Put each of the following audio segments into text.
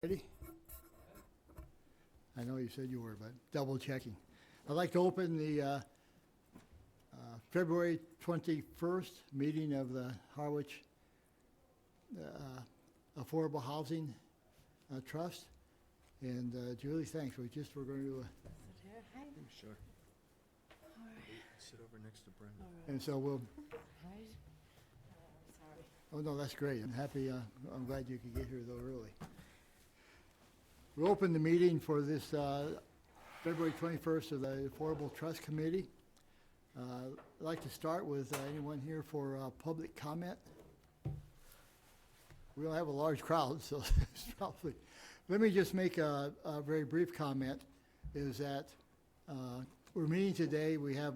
Ready? I know you said you were, but double checking. I'd like to open the February 21st meeting of the Harwich Affordable Housing Trust. And Julie, thanks. We're going to Hi. Sure. All right. Sit over next to Brenda. All right. and so we'll. Right. Sorry. Oh no, that's great. I'm happy. I'm glad you could get here though early. We'll open the meeting for this February 21st of the Affordable Trust Committee. I'd like to start with anyone here for public comment. We don't have a large crowd, so it's probably. Let me just make a very brief comment. Is that we're meeting today. We have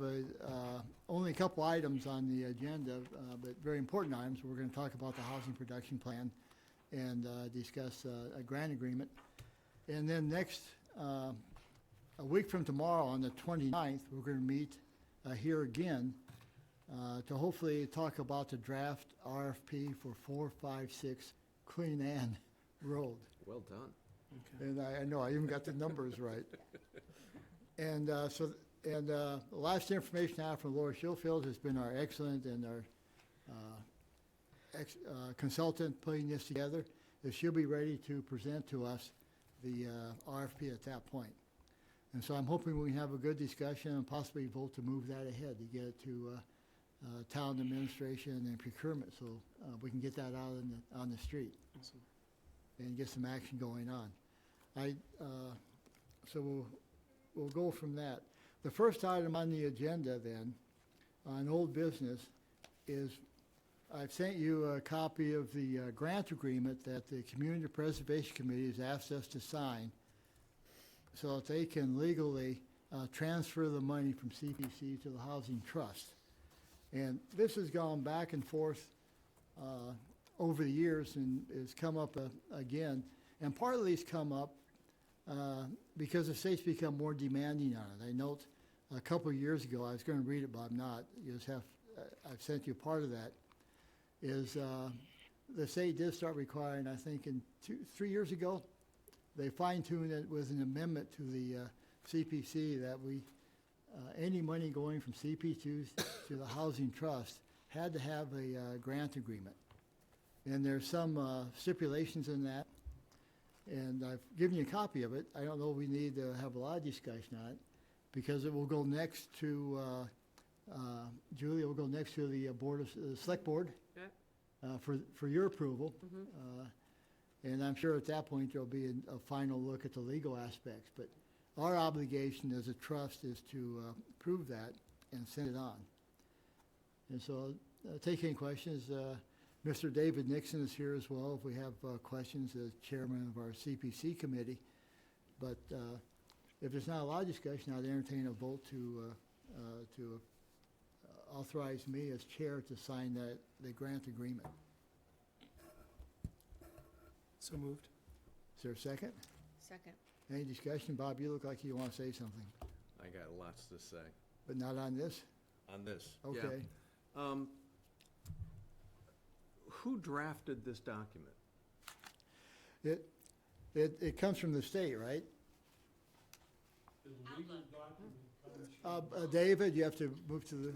only a couple items on the agenda, but very important items. We're going to talk about the housing production plan and discuss a grant agreement. And then next, a week from tomorrow on the 29th, we're going to meet here again to hopefully talk about the draft RFP for 456 Queen Anne Road. Well done. And I know, I even got the numbers right. And the last information I have from Laura Schofield has been our excellent and our consultant putting this together. That she'll be ready to present to us the RFP at that point. And so I'm hoping we can have a good discussion and possibly vote to move that ahead to get it to town administration and procurement so we can get that out on the street. Awesome. And get some action going on. So we'll go from that. The first item on the agenda then, on old business, is I've sent you a copy of the grant agreement that the Community Preservation Committee has asked us to sign so that they can legally transfer the money from CPC to the Housing Trust. And this has gone back and forth over the years and has come up again. And partly it's come up because the state's become more demanding on it. I note a couple of years ago, I was going to read it, but I'm not. I've sent you part of that. Is the state did start requiring, I think in 3 years ago, they fine-tuned it with an amendment to the CPC that any money going from CP2 to the Housing Trust had to have a grant agreement. And there's some stipulations in that, and I've given you a copy of it. I don't know if we need to have a lot of discussion on it, because it will go next to, Julie, it will go next to the Select Board. Yeah. For your approval. Mm-hmm. And I'm sure at that point there'll be a final look at the legal aspects. But our obligation as a trust is to approve that and send it on. And so take any questions. Mr. David Nixon is here as well if we have questions as chairman of our CPC committee. But if there's not a lot of discussion, I'd entertain a vote to authorize me as chair to sign the grant agreement. So moved. Is there a second? Second. Any discussion? Bob, you look like you want to say something, I got lots to say but not on this? on this. Okay. Yeah. Who drafted this document? It comes from the state, right? The legal document comes from... David, you have to move to the,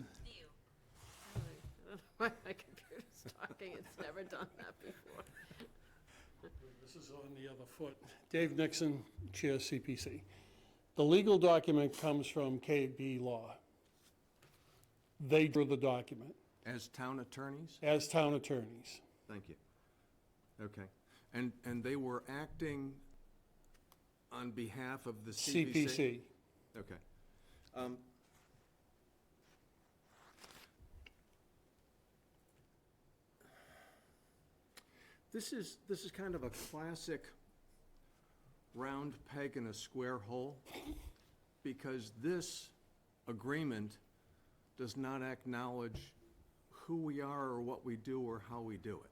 My computer's talking. It's never done that before. This is on the other foot. Dave Nixon, Chair CPC. The legal document comes from KB Law. They drew the document As town attorneys? as town attorneys. Thank you. Okay. And they were acting on behalf of the CPC? CPC. Okay. This is kind of a classic round peg in a square hole, because this agreement does not acknowledge who we are or what we do or how we do it.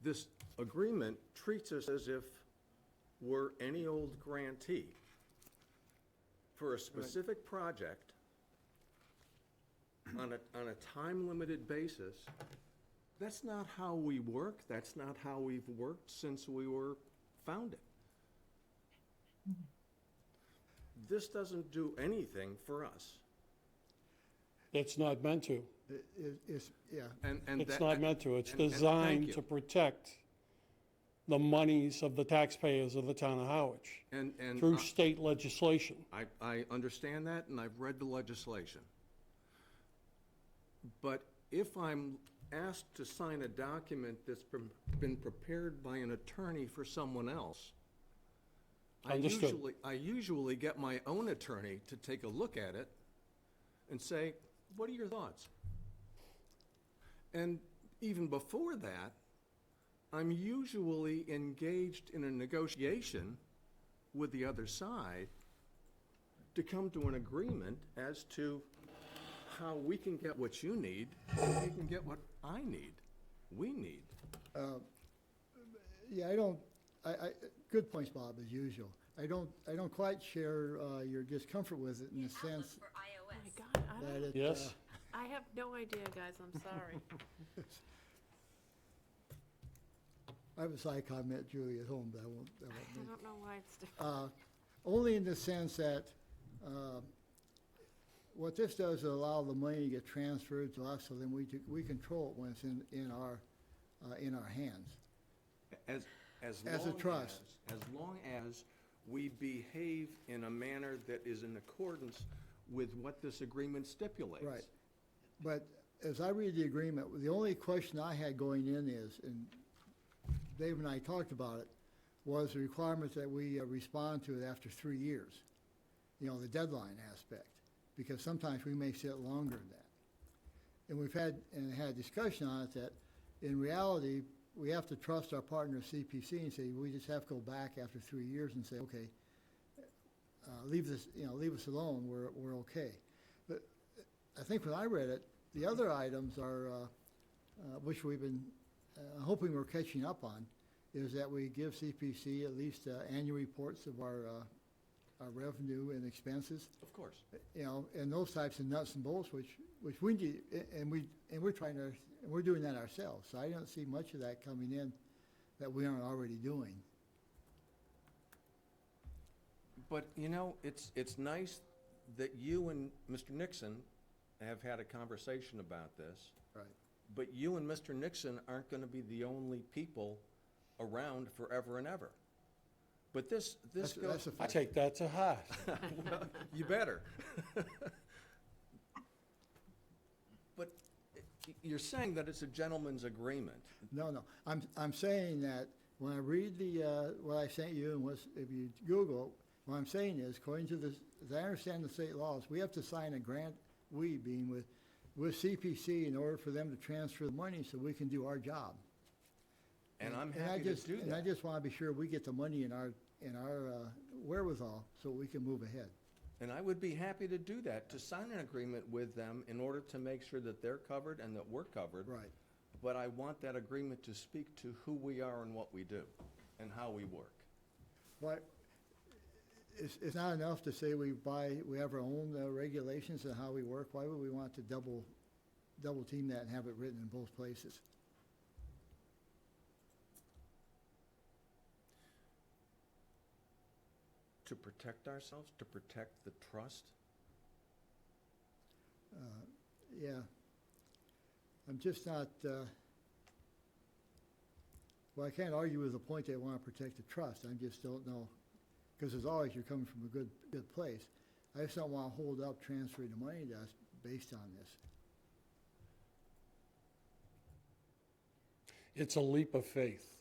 This agreement treats us as if we're any old grantee for a specific project on a time-limited basis That's not how we work. That's not how we've worked since we were founded. This doesn't do anything for us. It's not meant to. It's, yeah, And It's that- not meant to. It's and thank designed you. to protect the monies of the taxpayers of the town of Harwich And through state legislation. I understand that, and I've read the legislation. But if I'm asked to sign a document that's been prepared by an attorney for someone else, Understood. I usually get my own attorney to take a look at it and say, what are your thoughts? And even before that, I'm usually engaged in a negotiation with the other side to come to an agreement as to how we can get what you need, and you can get what I need, we need. yeah, good points, Bob, as usual. I don't quite share your discomfort with it in the sense Oh my God, that it. Yes? I have no idea, guys, I'm sorry. I have a side comment, Julie, at home, but I won't I make. don't know why it's different. Only in the sense that what this does is allow the money to get transferred to us, so then we control it when it's in our hands. As As a long trust. As long as we behave in a manner that is in accordance with what this agreement stipulates. Right. But as I read the agreement, the only question I had going in is, and Dave and I talked about it, was the requirement that we respond to it after 3 years. You know, the deadline aspect, because sometimes we may sit longer than that. And we've had a discussion on it that, in reality, we have to trust our partner CPC and say, we just have to go back after 3 years and say, okay, leave us alone, we're okay. But I think when I read it, the other items are, which we've been hoping we're catching up on, is that we give CPC at least annual reports of our revenue and expenses, Of course. you know, and those types of nuts and bolts, which we need, and we're doing that ourselves. So I don't see much of that coming in that we aren't already doing. But, you know, it's nice that you and Mr. Nixon have had a conversation about this. Right. But you and Mr. Nixon aren't going to be the only people around forever and ever. But this That's goes, a I fact. take that to heart. well, you better. But you're saying that it's a gentleman's agreement. No, I'm saying that when I read what I sent you, and if you Google, what I'm saying is, according to as I understand the state laws, we have to sign a grant, we being with CPC, in order for them to transfer the money so we can do our job. And I'm And I happy to just- do And I that. just want to be sure we get the money in our wherewithal so we can move ahead. And I would be happy to do that, to sign an agreement with them in order to make sure that they're covered and that we're covered. Right. But I want that agreement to speak to who we are and what we do and how we work. But it's not enough to say we have our own regulations and how we work. Why would we want to double team that and have it written in both places? To protect ourselves, to protect the trust. Yeah. I'm just not, well, I can't argue with the point they want to protect the trust. I just don't know. Because as always, you're coming from a good place. I just don't want to hold up transferring the money to us based on this. It's a leap of faith.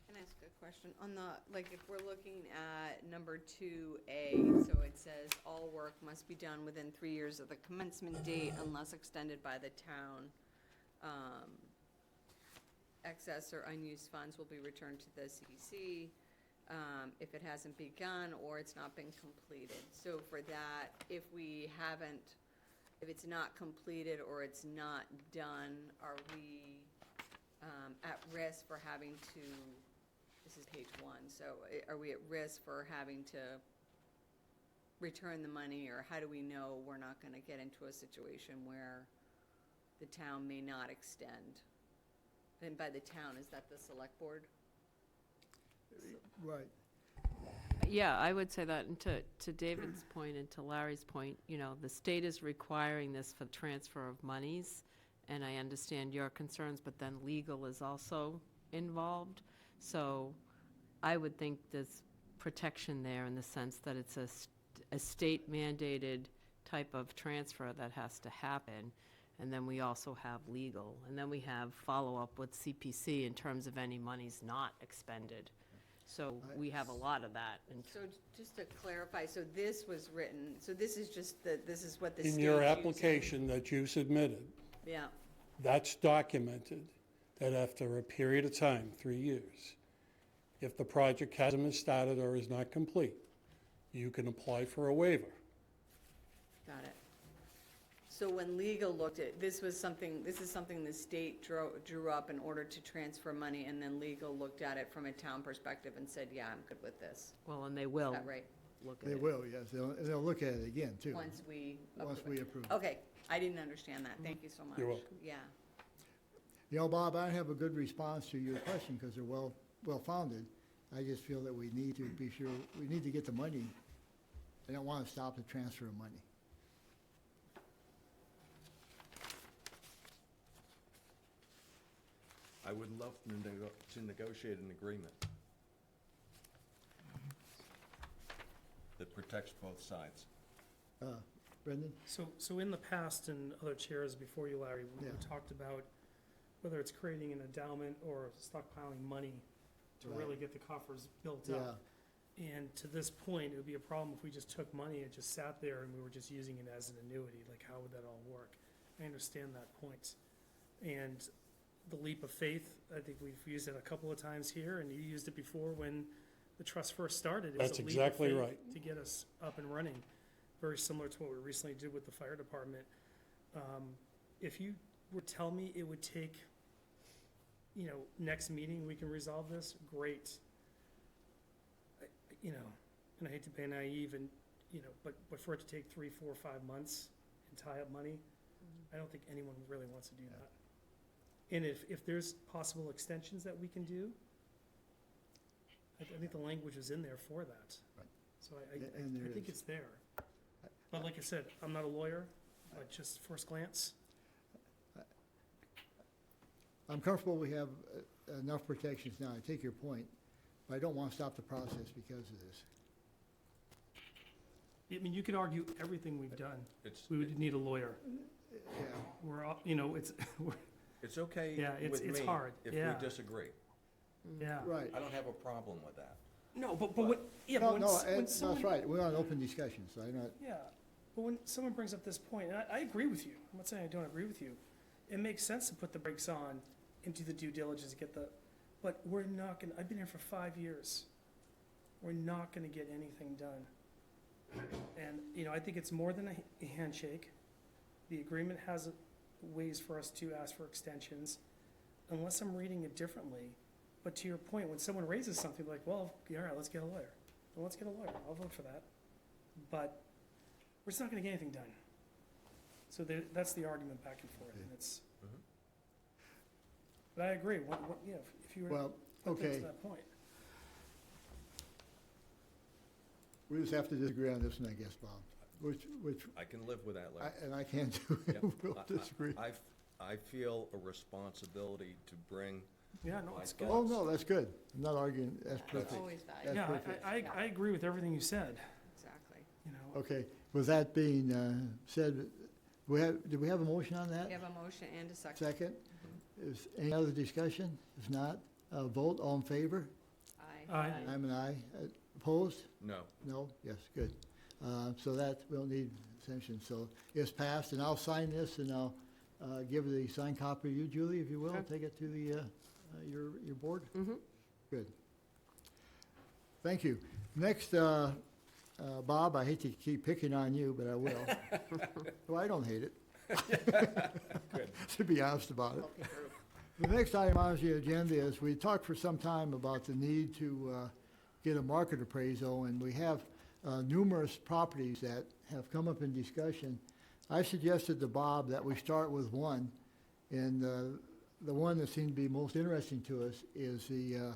Can I ask a question? On the, like, if we're looking at number 2A, so it says, all work must be done within 3 years of the commencement date unless extended by the town. Excess or unused funds will be returned to the CDC if it hasn't begun or it's not been completed. So for that, if it's not completed or it's not done, are we at risk for having to, this is page 1, so are we at risk for having to return the money, or how do we know we're not gonna get into a situation where the town may not extend? And by the town, is that the select board? Right. Yeah, I would say that, and to David's point and to Larry's point, you know, the state is requiring this for transfer of monies, and I understand your concerns, but then legal is also involved. So I would think there's protection there in the sense that it's a state mandated type of transfer that has to happen. And then we also have legal, and then we have follow-up with CPC in terms of any monies not expended. So we have a lot of that. And So just to clarify, so this was written, so this is just this is what the In state's your using? application that you submitted, Yeah, that's documented, that after a period of time, 3 years, if the project hasn't been started or is not complete, you can apply for a waiver. got it. So when legal looked at, this is something the state drew up in order to transfer money, and then legal looked at it from a town perspective and said, yeah, I'm good with this. well, and they Is will that right? look at They it. will, yes. They'll look at it again, too, Once we once approve we it. approve it. Okay, I didn't understand that. Thank you so much. You're welcome. Yeah. You know, Bob, I have a good response to your question because they're well-founded. I just feel that we need to be sure, we need to get the money. I don't want to stop the transfer of money. I would love to negotiate an agreement that protects both sides. Brendan? So in the past, and other chairs before you, Larry, we Yeah. talked about whether it's creating an endowment or stockpiling money to Right. really get the coffers built Yeah, up. And to this point, it would be a problem if we just took money and just sat there and we were just using it as an annuity. Like, how would that all work? I understand that point. And the leap of faith, I think we've used it a couple of times here, and you used it before when the trust first started. It was That's a leap of exactly faith right. to get us up and running, very similar to what we recently did with the fire department. If you would tell me it would take, next meeting, we can resolve this, great. And I hate to be naive and, but for it to take 3, 4, 5 months and tie up money, I don't think anyone really wants to do that. And if there's possible extensions that we can do, I think the language is in there for that. Right. So And there I think is. it's there. But like I said, I'm not a lawyer, but just first glance, I'm comfortable we have enough protections now. I take your point, but I don't want to stop the process because of this. I mean, you could argue everything we've done. It's, We would need a lawyer. Yeah, We're, all it's okay Yeah, it's with me hard, if yeah. we disagree. yeah. right. I don't have a problem with that. No, but when, yeah, No, but no, when that's someone, right. We're on open discussion, so I'm not, yeah, but when someone brings up this point, and I agree with you, I'm not saying I don't agree with you. It makes sense to put the brakes on and do the due diligence to get but we're not gonna, I've been here for 5 years. We're not gonna get anything done. And, I think it's more than a handshake. The agreement has ways for us to ask for extensions, unless I'm reading it differently. But to your point, when someone raises something like, well, all right, let's get a lawyer. Well, let's get a lawyer. I'll vote for that. But we're just not gonna get anything done. So that's the argument back and forth, and it's. Mhm. But I agree, if you were well, to get okay. to that point. We just have to disagree on this one, I guess, Bob, which, I can live with that, Larry. and I can too. Yep. We'll disagree. I feel a responsibility to bring, Yeah, no, it's good. Oh, no, that's good. I'm not arguing. That's That's perfect. always That's valuable. Yeah, perfect. I agree with everything you said, Exactly. Okay, with that being said, did we have a motion on that? We have a motion and a second. Second? Is any other discussion? If not, vote, all in favor? Aye. Aye. I'm an aye. Opposed? no. No? Yes, good. So that, we'll need extension. So it's passed, and I'll sign this, and I'll give the signed copy to you, Julie, if you will. Sure. Take it to the, your board. Mhm. Good. Thank you. Next, Bob, I hate to keep picking on you, but I will. Well, I don't hate it. Good. To be honest about it. Healthy group. The next item on the agenda is, we talked for some time about the need to get a market appraisal, and we have numerous properties that have come up in discussion. I suggested to Bob that we start with one, and the one that seemed to be most interesting to us is the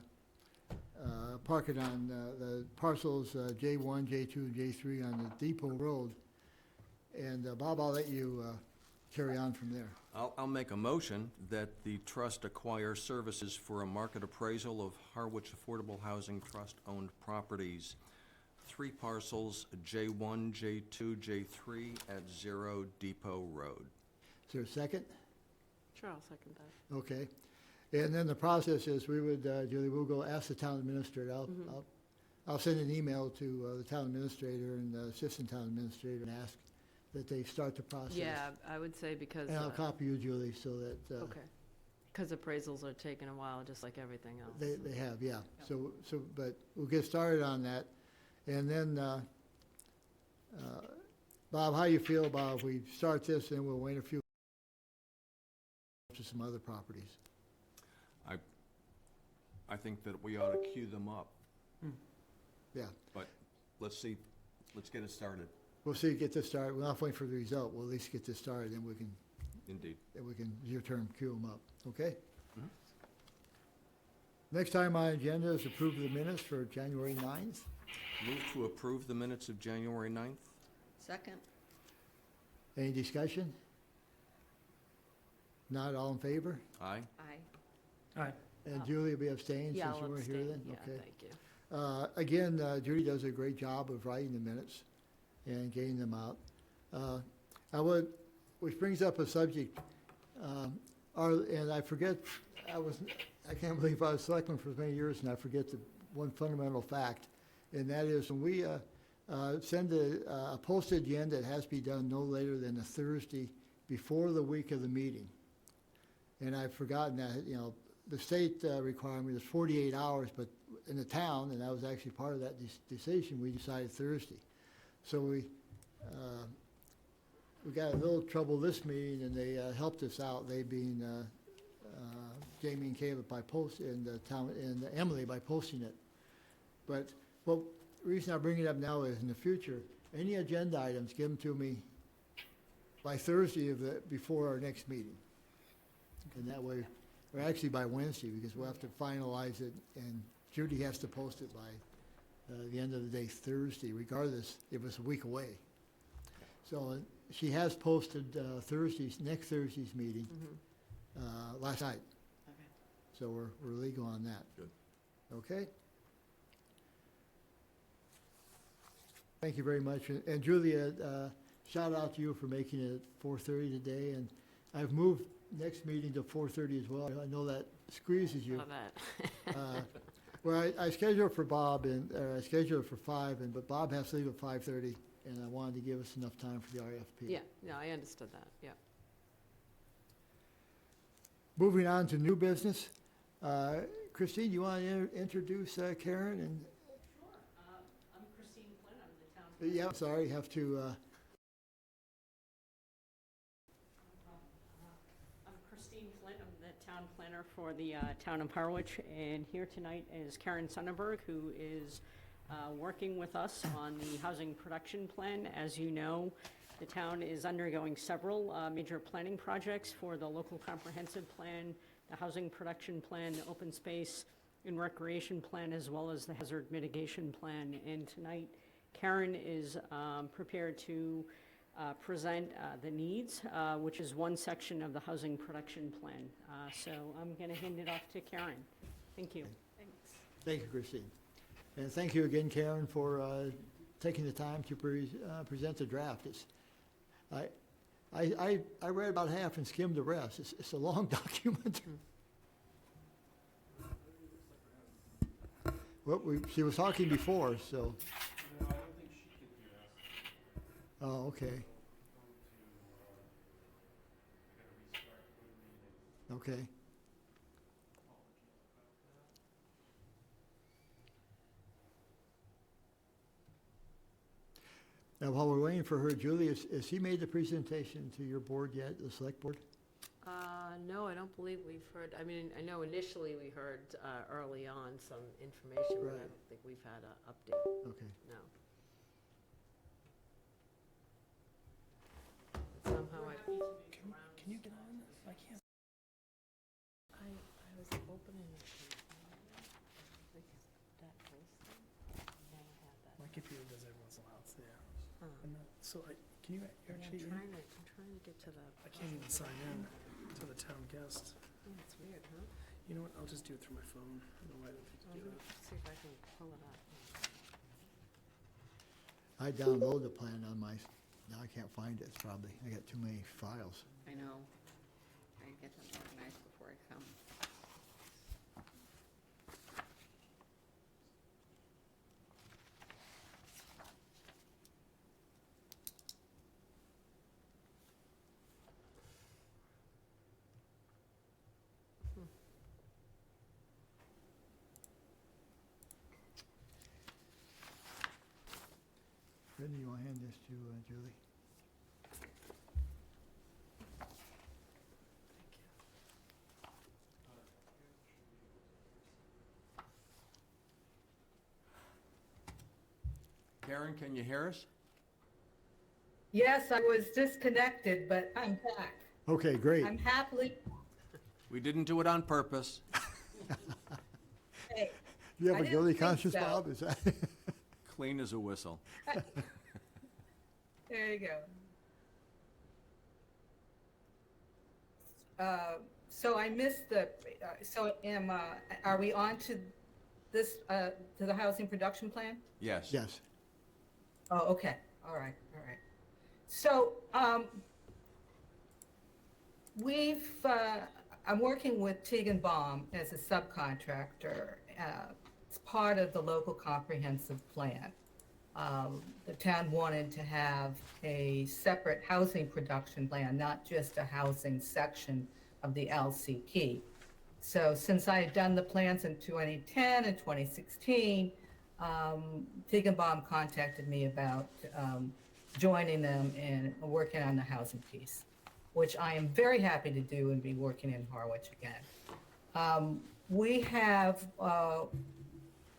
parking on the parcels J1, J2, and J3 on the Depot Road. And Bob, I'll let you carry on from there. I'll make a motion that the trust acquire services for a market appraisal of Harwich Affordable Housing Trust-owned properties. 3 parcels, J1, J2, J3 at 0 Depot Road. Is there a second? Sure, I'll second that. Okay. And then the process is we would, Julie, we'll go ask the town administrator. I'll send an email to the town administrator and the assistant town administrator and ask that they start the process. Yeah, I would say because. And I'll copy you, Julie, so that Okay. Because appraisals are taking a while, just like everything else. they have, yeah. So, but we'll get started on that. And then, Bob, how you feel about if we start this and we'll wait a few to some other properties? I think that we ought to queue them up, Yeah. but let's see, let's get it started. We'll see, get this started. We're not waiting for the result. We'll at least get this started, and we can, Indeed. your term, queue them up, okay? Mhm. Next time on agenda is approve the minutes for January 9th. Move to approve the minutes of January 9th? Second? Any discussion? Not all in favor? Aye. Aye. Aye. And Oh. Julie will be abstained Yeah, since I'll you weren't here abstain. then? Yeah, Okay. thank you. Again, Judy does a great job of writing the minutes and getting them out. Which brings up a subject, and I forget, I can't believe I was selectman for as many years and I forget the one fundamental fact, and that is when we send a posted agenda, it has to be done no later than a Thursday before the week of the meeting. And I've forgotten that, the state requirement is 48 hours, but in the town, and I was actually part of that decision, we decided Thursday. So we got a little trouble this meeting, and they helped us out, they being Jamie and Caleb by and the town, and Emily by posting it. But, the reason I bring it up now is in the future, any agenda items, give them to me by Thursday before our next meeting. And that way, or actually by Wednesday, because we'll have to finalize it, and Judy has to post it by the end of the day Thursday, regardless if it's a week away. So she has posted next Thursday's meeting last night. Okay. So we're legal on that. Good. Okay? Thank you very much. And Julia, shout out to you for making it 4:30 today, and I've moved next meeting to 4:30 as well. I know that squeezes you. Saw that. Well, I scheduled for Bob, I scheduled it for 5, but Bob has to leave at 5:30, and I wanted to give us enough time for the RFP. Yeah, no, I understood that, yeah. Moving on to new business. Christine, you want to introduce Karen? And Sure. I'm Christine Flynn, I'm the town. yeah, sorry, have to, I'm Christine Flynn, I'm the town planner for the town of Harwich, and here tonight is Karen Sonnenberg, who is working with us on the housing production plan. As you know, the town is undergoing several major planning projects for the local comprehensive plan, the housing production plan, the open space and recreation plan, as well as the hazard mitigation plan. And tonight, Karen is prepared to present the needs, which is one section of the housing production plan. So I'm going to hand it off to Karen. Thank you. Thanks. thank you, Christine. And thank you again, Karen, for taking the time to present the draft. I read about half and skimmed the rest. It's a long document. Well, she was talking before, so. Oh, okay. Okay. Now, while we're waiting for her, Julie, has he made the presentation to your board yet, the select board? No, I don't believe we've heard, I mean, I know initially we heard early on some information, but I Right. don't think we've had an update, Okay. no. how I Can you get on? I can't. I was opening it. That whole thing, and I had that. My computer does every once in a while, so yeah. Huh. So can you Yeah, actually, I'm trying to get to the. I can't even sign in to the town guest. Yeah, it's weird, huh? You know what, I'll just do it through my phone. I don't know why I didn't think to do that. See if I can pull it up. I download the plan on my, now I can't find it, probably. I got too many files. I know. I get them organized before I come. Brittany, you want to hand this to Julie? Karen, can you hear us? Yes, I was disconnected, but I'm back. Okay, great. I'm happily, We didn't do it on purpose. hey, You have I a didn't guilty think conscience, so. Bob? Is that? Clean as a whistle. there you go. So I missed the, are we on to this, to the housing production plan? Yes. Yes. Oh, okay, all right. So, I'm working with Teagan Baum as a subcontractor. It's part of the local comprehensive plan. The town wanted to have a separate housing production plan, not just a housing section of the LCP. So since I had done the plans in 2010 and 2016, Baum contacted me about joining them and working on the housing piece, which I am very happy to do and be working in Harwich again. We have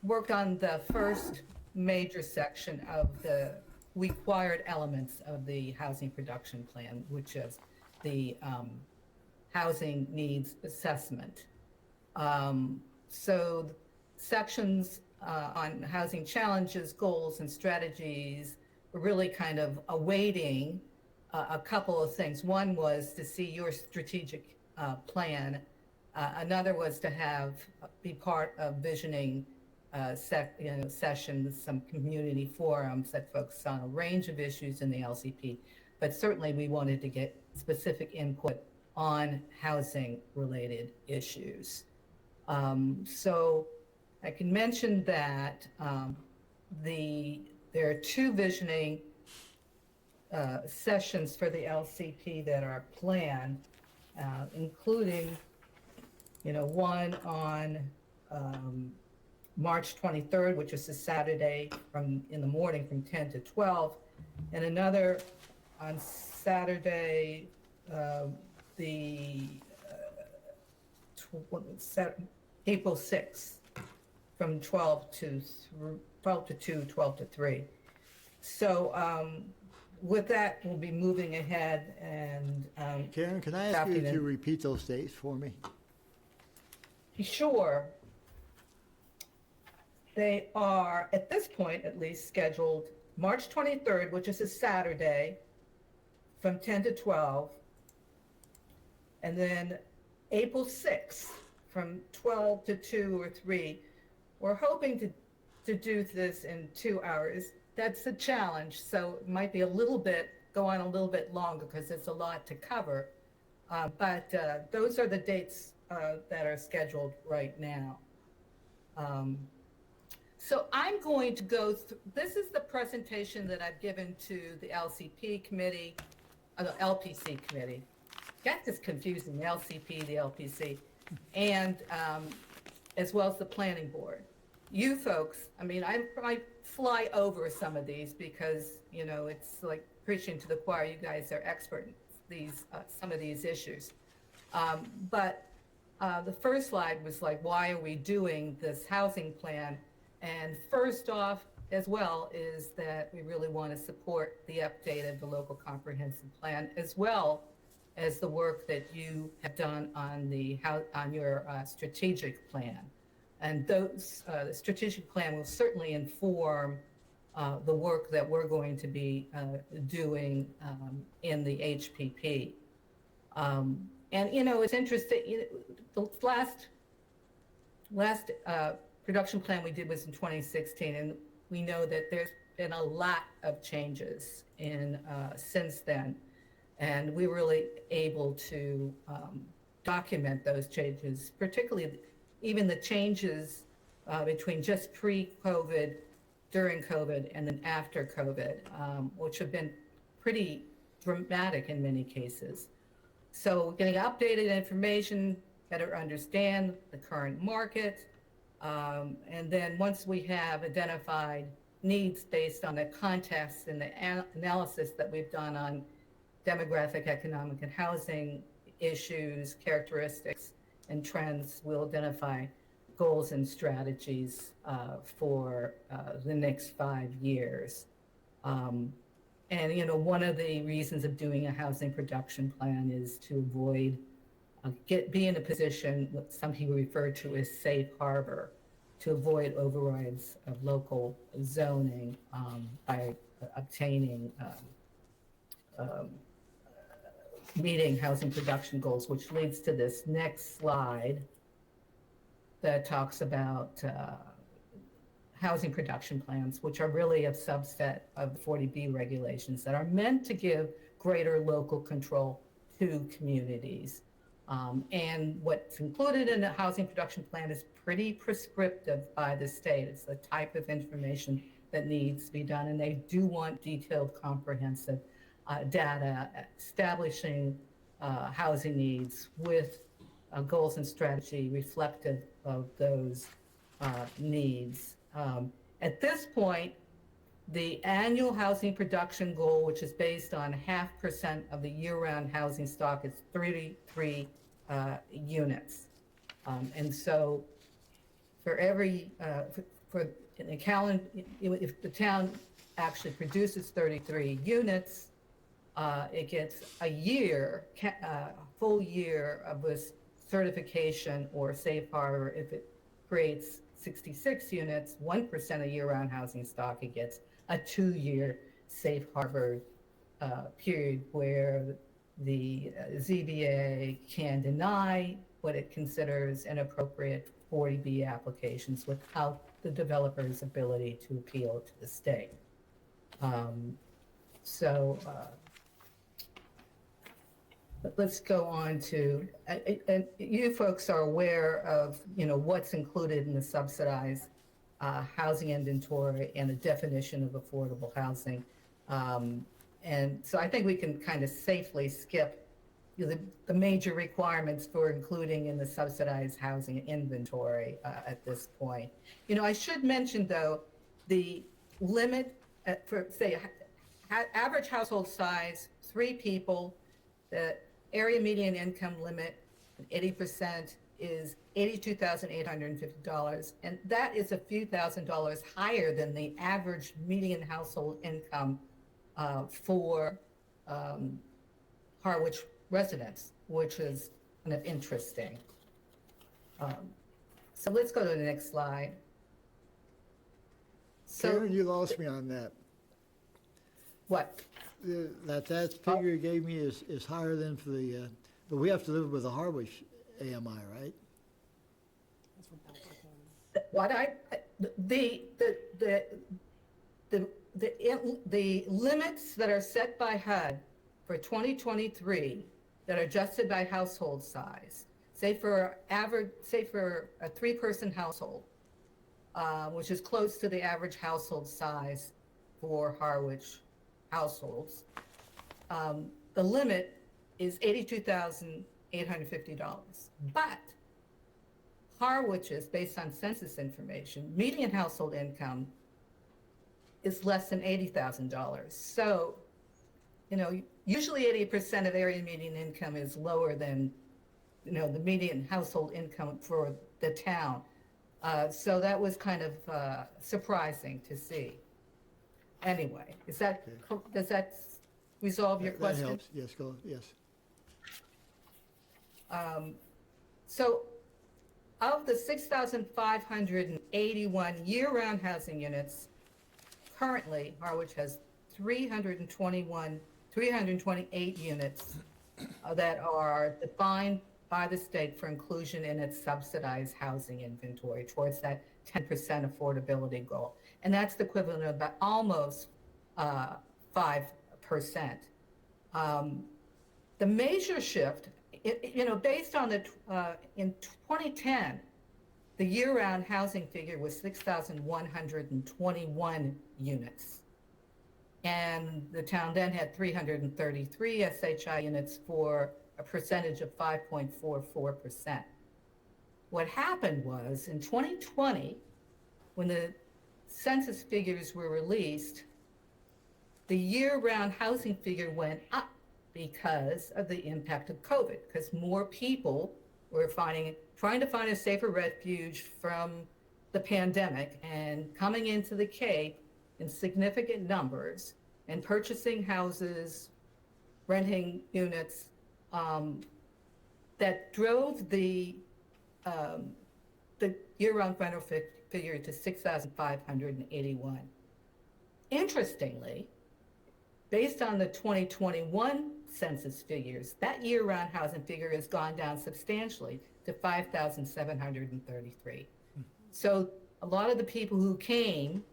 worked on the first major section of the required elements of the housing production plan, which is the housing needs assessment. So sections on housing challenges, goals, and strategies were really kind of awaiting a couple of things. One was to see your strategic plan. Another was to be part of visioning sessions, some community forums that focus on a range of issues in the LCP. But certainly we wanted to get specific input on housing-related issues. So I can mention that there are two visioning sessions for the LCP that are planned, including, one on March 23rd, which is a Saturday in the morning from 10 to 12, and another on Saturday, April 6th, from 12 to 2, 12 to 3. So with that, we'll be moving ahead and Karen, can I ask you to repeat those dates for me? Sure. They are, at this point at least, scheduled March 23rd, which is a Saturday, from 10 to 12. And then April 6th, from 12 to 2 or 3. We're hoping to do this in 2 hours. That's a challenge, so it might be go on a little bit longer because it's a lot to cover. But those are the dates that are scheduled right now. So I'm going to go through, this is the presentation that I've given to the LCP committee, the LPC committee. That is confusing, the LCP, the LPC, and as well as the planning board. You folks, I fly over some of these because, it's like preaching to the choir. You guys are expert in some of these issues. But the first slide was like, why are we doing this housing plan? And first off, as well is that we really want to support the update of the local comprehensive plan, as well as the work that you have done on on your strategic plan. And the strategic plan will certainly inform the work that we're going to be doing in the HPP. And, it's interesting, the last production plan we did was in 2016, and we know that there's been a lot of changes since then. And we were really able to document those changes, particularly even the changes between just pre-COVID, during COVID, and then after COVID, which have been pretty dramatic in many cases. So getting updated information, better understand the current market, and then once we have identified needs based on the context and the analysis that we've done on demographic, economic, and housing issues, characteristics, and trends, we'll identify goals and strategies for the next 5 years. And, one of the reasons of doing a housing production plan is to avoid, be in a position, what some people refer to as safe harbor, to avoid overrides of local zoning by obtaining, meeting housing production goals, which leads to this next slide that talks about housing production plans, which are really a subset of the 40B regulations that are meant to give greater local control to communities. And what's included in a housing production plan is pretty prescriptive by the state. It's the type of information that needs to be done, and they do want detailed, comprehensive data establishing housing needs with goals and strategy reflective of those needs. At this point, the annual housing production goal, which is based on 0.5% of the year-round housing stock, is 33 units. And so for every, for in the calendar, if the town actually produces 33 units, it gets a full year of this certification or safe harbor. If it creates 66 units, 1% of year-round housing stock, it gets a 2-year safe harbor period where the ZBA can deny what it considers inappropriate 40B applications without the developer's ability to appeal to the state. But let's go on to, and you folks are aware of, what's included in the subsidized housing inventory and the definition of affordable housing. And so I think we can kind of safely skip the major requirements for including in the subsidized housing inventory at this point. I should mention, though, the limit for, say, average household size, 3 people, the area median income limit, 80% is $82,850, and that is a few $1,000s higher than the average median household income for Harwich residents, which is kind of interesting. So let's go to the next slide. So Karen, you lost me on that. what? That figure you gave me is higher than for the, but we have to live with the Harwich AMI, right? The limits that are set by HUD for 2023 that are adjusted by household size, say for a 3-person household, which is close to the average household size for Harwich households, the limit is $82,850. But Harwich's, based on census information, median household income is less than $80,000. So, usually 80% of area median income is lower than, the median household income for the town. So that was kind of surprising to see. Anyway, does that resolve your That question? helps, yes, go, yes. So of the 6,581 year-round housing units, currently Harwich has 328 units that are defined by the state for inclusion in its subsidized housing inventory towards that 10% affordability goal. And that's the equivalent of about almost 5%. The major shift, based on in 2010, the year-round housing figure was 6,121 units. And the town then had 333 SHI units for a percentage of 5.44%. What happened was in 2020, when the census figures were released, the year-round housing figure went up because of the impact of COVID, because more people were trying to find a safer refuge from the pandemic and coming into the Cape in significant numbers and purchasing houses, renting units, that drove the year-round rental figure to 6,581. Interestingly, based on the 2021 census figures, that year-round housing figure has gone down substantially to 5,733. So a lot of the people who came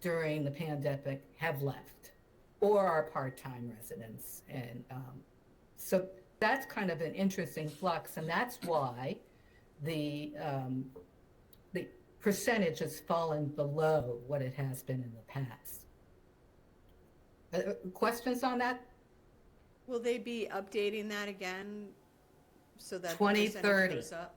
during the pandemic have left or are part-time residents. And so that's kind of an interesting flux, and that's why the percentage has fallen below what it has been in the past. Questions on that? Will they be updating that again so that the 2030. percentage goes up?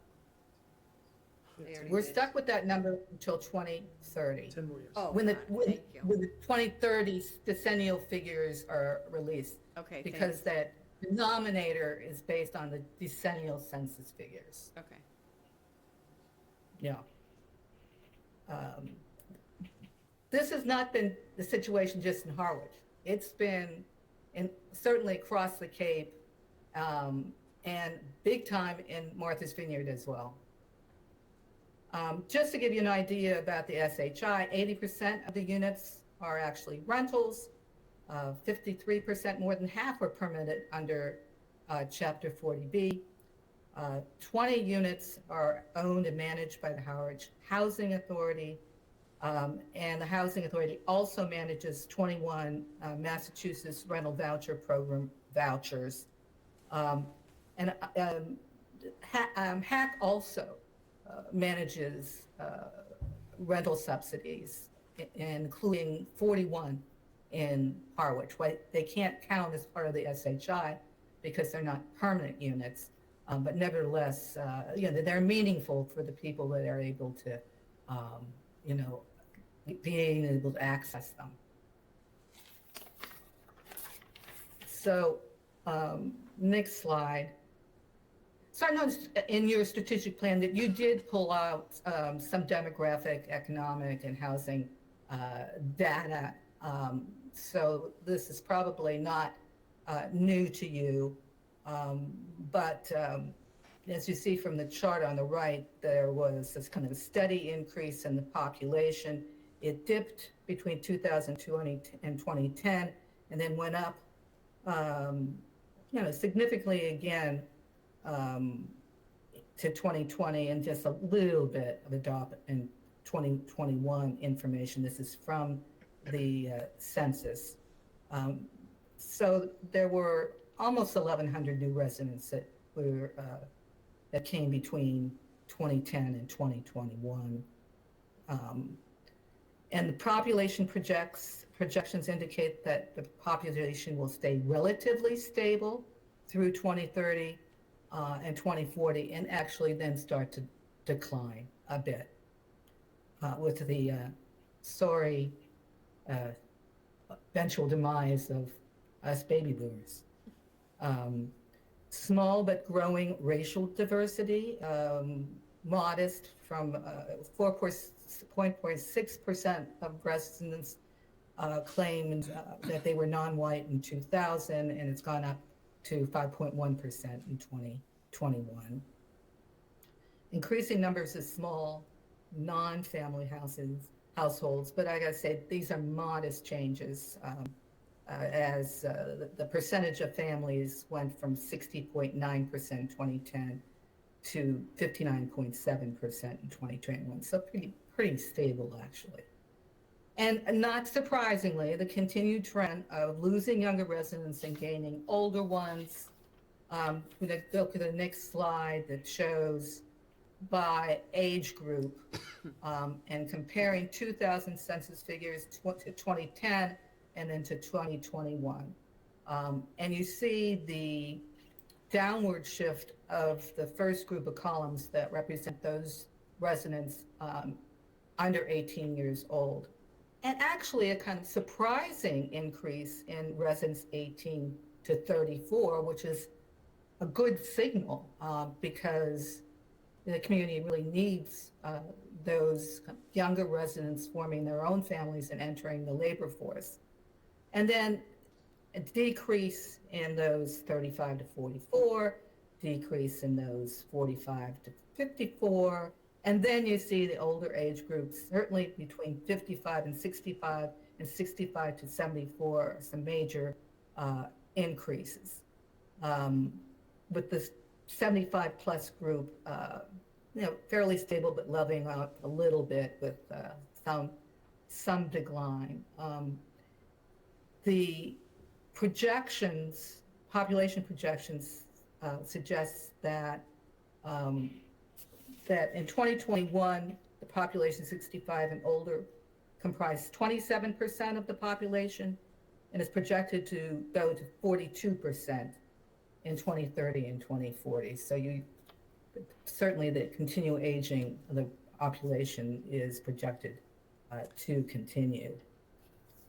They already We're did. stuck with that number until 2030. 10 more years. Oh, When the, God, when, thank you. when the 2030 decennial figures are released, Okay, because that denominator is based on the decennial census figures. Okay. Yeah. This has not been the situation just in Harwich. It's been certainly across the Cape, and big time in Martha's Vineyard as well. Just to give you an idea about the SHI, 80% of the units are actually rentals. 53%, more than half, are permitted under Chapter 40B. 20 units are owned and managed by the Harwich Housing Authority. And the Housing Authority also manages 21 Massachusetts Rental Voucher Program vouchers. HAC also manages rental subsidies, including 41 in Harwich. They can't count as part of the SHI because they're not permanent units, but nevertheless, they're meaningful for the people that are able to, being able to access them. So, next slide. So I noticed in your strategic plan that you did pull out some demographic, economic, and housing data. So this is probably not new to you, but as you see from the chart on the right, there was this kind of a steady increase in the population. It dipped between 2020 and 2010, and then went up, significantly again to 2020, and just a little bit of a drop in 2021 information. This is from the census. So there were almost 1,100 new residents that came between 2010 and 2021. And the population projections indicate that the population will stay relatively stable through 2030 and 2040, and actually then start to decline a bit with the sorry eventual demise of us baby boomers. Small but growing racial diversity. modest from 4.6% of residents claimed that they were non-white in 2000, and it's gone up to 5.1% in 2021. Increasing numbers of small, non-family households, but I gotta say, these are modest changes as the percentage of families went from 60.9% in 2010 to 59.7% in 2021. So pretty stable, actually. And not surprisingly, the continued trend of losing younger residents and gaining older ones. We're going to go to the next slide that shows by age group and comparing 2000 census figures to 2010 and then to 2021. And you see the downward shift of the first group of columns that represent those residents under 18 years old. And actually a kind of surprising increase in residents 18 to 34, which is a good signal because the community really needs those younger residents forming their own families and entering the labor force. And then a decrease in those 35 to 44, decrease in those 45 to 54, and then you see the older age groups, certainly between 55 and 65 to 74, some major increases. With the 75 plus group, fairly stable but leveling out a little bit with some decline. The projections, population projections, suggests that that in 2021, the population 65 and older comprised 27% of the population, and is projected to go to 42% in 2030 and 2040. So certainly the continual aging of the population is projected to continue.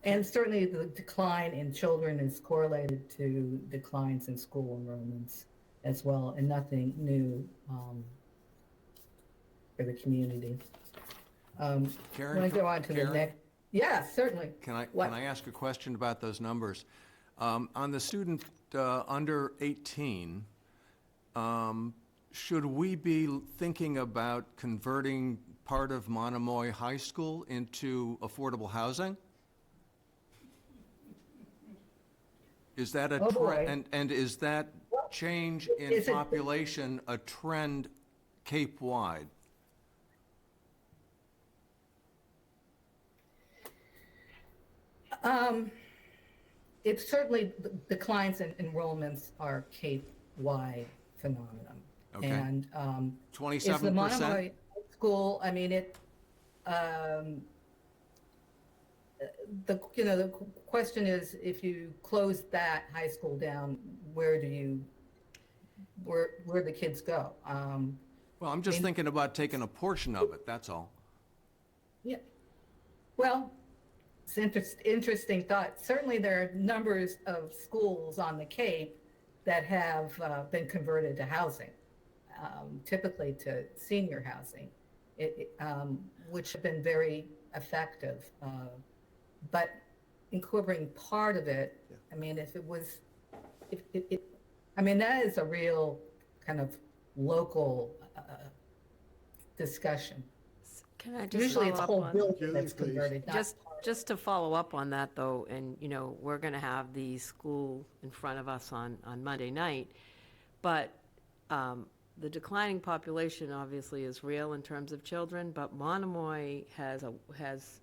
And certainly the decline in children is correlated to declines in school enrollments as well, and nothing new for the community. Karen, Want to go on to the next? Yeah, certainly. Can I ask a question about those numbers? On the student under 18, should we be thinking about converting part of Monomoy High School into affordable housing? Is that a trend? And is that change in population a trend Cape-wide? It certainly, declines in enrollments are Cape-wide phenomenon. Okay. And 27%? is the Monomoy School, I mean, the question is, if you close that high school down, where the kids go? Well, I'm just thinking about taking a portion of it, that's all. Yeah. Well, it's interesting thought. Certainly there are numbers of schools on the Cape that have been converted to housing, typically to senior housing, which have been very effective. But incorporating part of it, I mean, that is a real kind of local discussion. Can I just Usually it's a follow whole up on? building that's Please. converted, not Just to follow up on that, though, and, we're going to have the school in front of us on Monday night, but the declining population obviously is real in terms of children, but Monomoy has,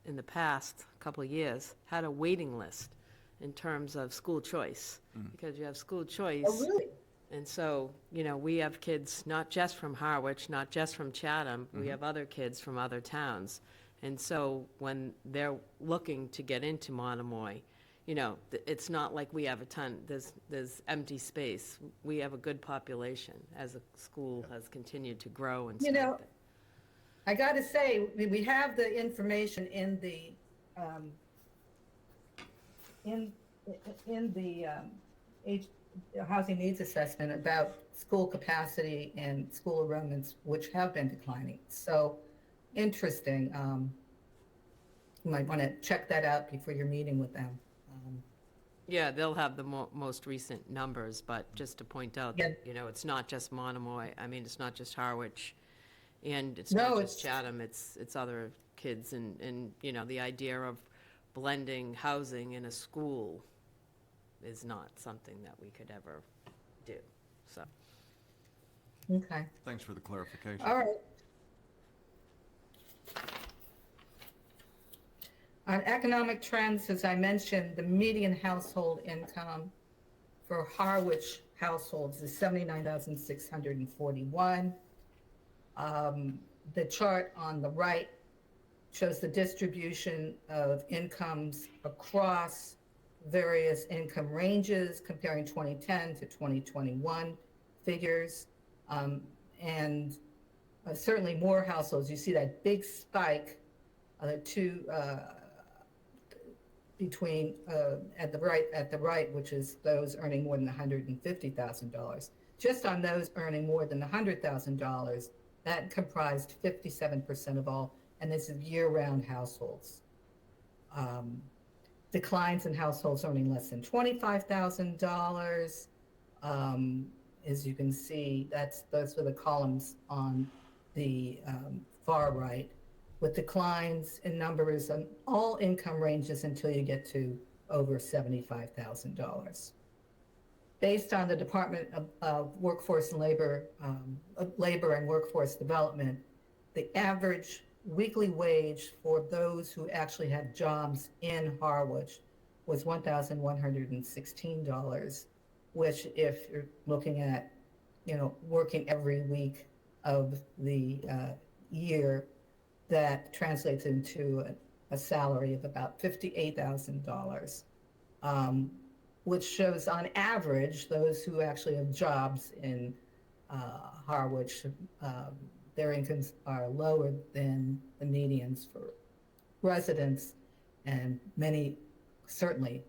in the past couple of years, had a waiting list in terms of school choice, because you have school choice. Oh, really? And so, we have kids not just from Harwich, not just from Chatham, we have other kids from other towns. And so when they're looking to get into Monomoy, it's not like we have a ton, there's empty space. We have a good population as the school has continued to grow and strengthen. I got to say, we have the information in the housing needs assessment about school capacity and school enrollments, which have been declining. So interesting. You might want to check that out before you're meeting with them. Yeah, they'll have the most recent numbers, but just to point out Yeah. that, it's not just Monomoy, I mean, it's not just Harwich, and it's No, not just it's- Chatham, it's other kids, and, the idea of blending housing in a school is not something that we could ever do, so. Okay, Thanks for the clarification. all right. On economic trends, as I mentioned, the median household income for Harwich households is 79,641. The chart on the right shows the distribution of incomes across various income ranges, comparing 2010 to 2021 figures. And certainly more households, you see that big spike, between at the right, which is those earning more than $150,000. Just on those earning more than $100,000, that comprised 57% of all, and this is year-round households. Declines in households earning less than $25,000. As you can see, those are the columns on the far right, with declines in numbers on all income ranges until you get to over $75,000. Based on the Department of Workforce and Labor and Workforce Development, the average weekly wage for those who actually have jobs in Harwich was $1,116, which, if you're looking at, working every week of the year, that translates into a salary of about $58,000, which shows on average those who actually have jobs in Harwich, their incomes are lower than the medians for residents, and many certainly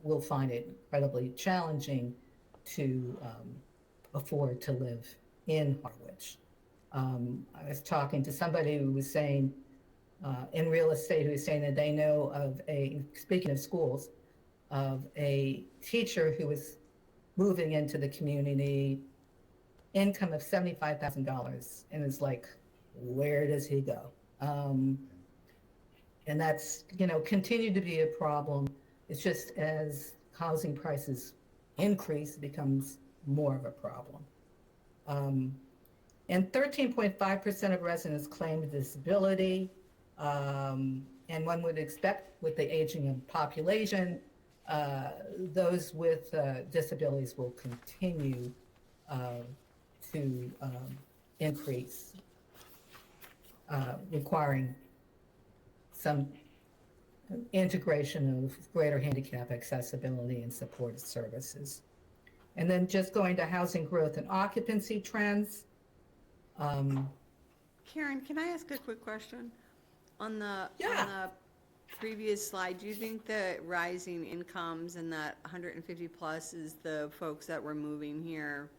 will find it incredibly challenging to afford to live in Harwich. I was talking to somebody who was saying, in real estate, who was saying that they know of speaking of schools, of a teacher who was moving into the community, income of $75,000, and is like, where does he go? And that's, continued to be a problem. It's just as housing prices increase, it becomes more of a problem. And 13.5% of residents claimed disability. And one would expect, with the aging of population, those with disabilities will continue to increase, requiring some integration of greater handicap accessibility and supportive services. And then just going to housing growth and occupancy trends. Karen, can I ask a quick question? On the Yeah. previous slide, do you think the rising incomes and that 150 plus is the folks that were moving here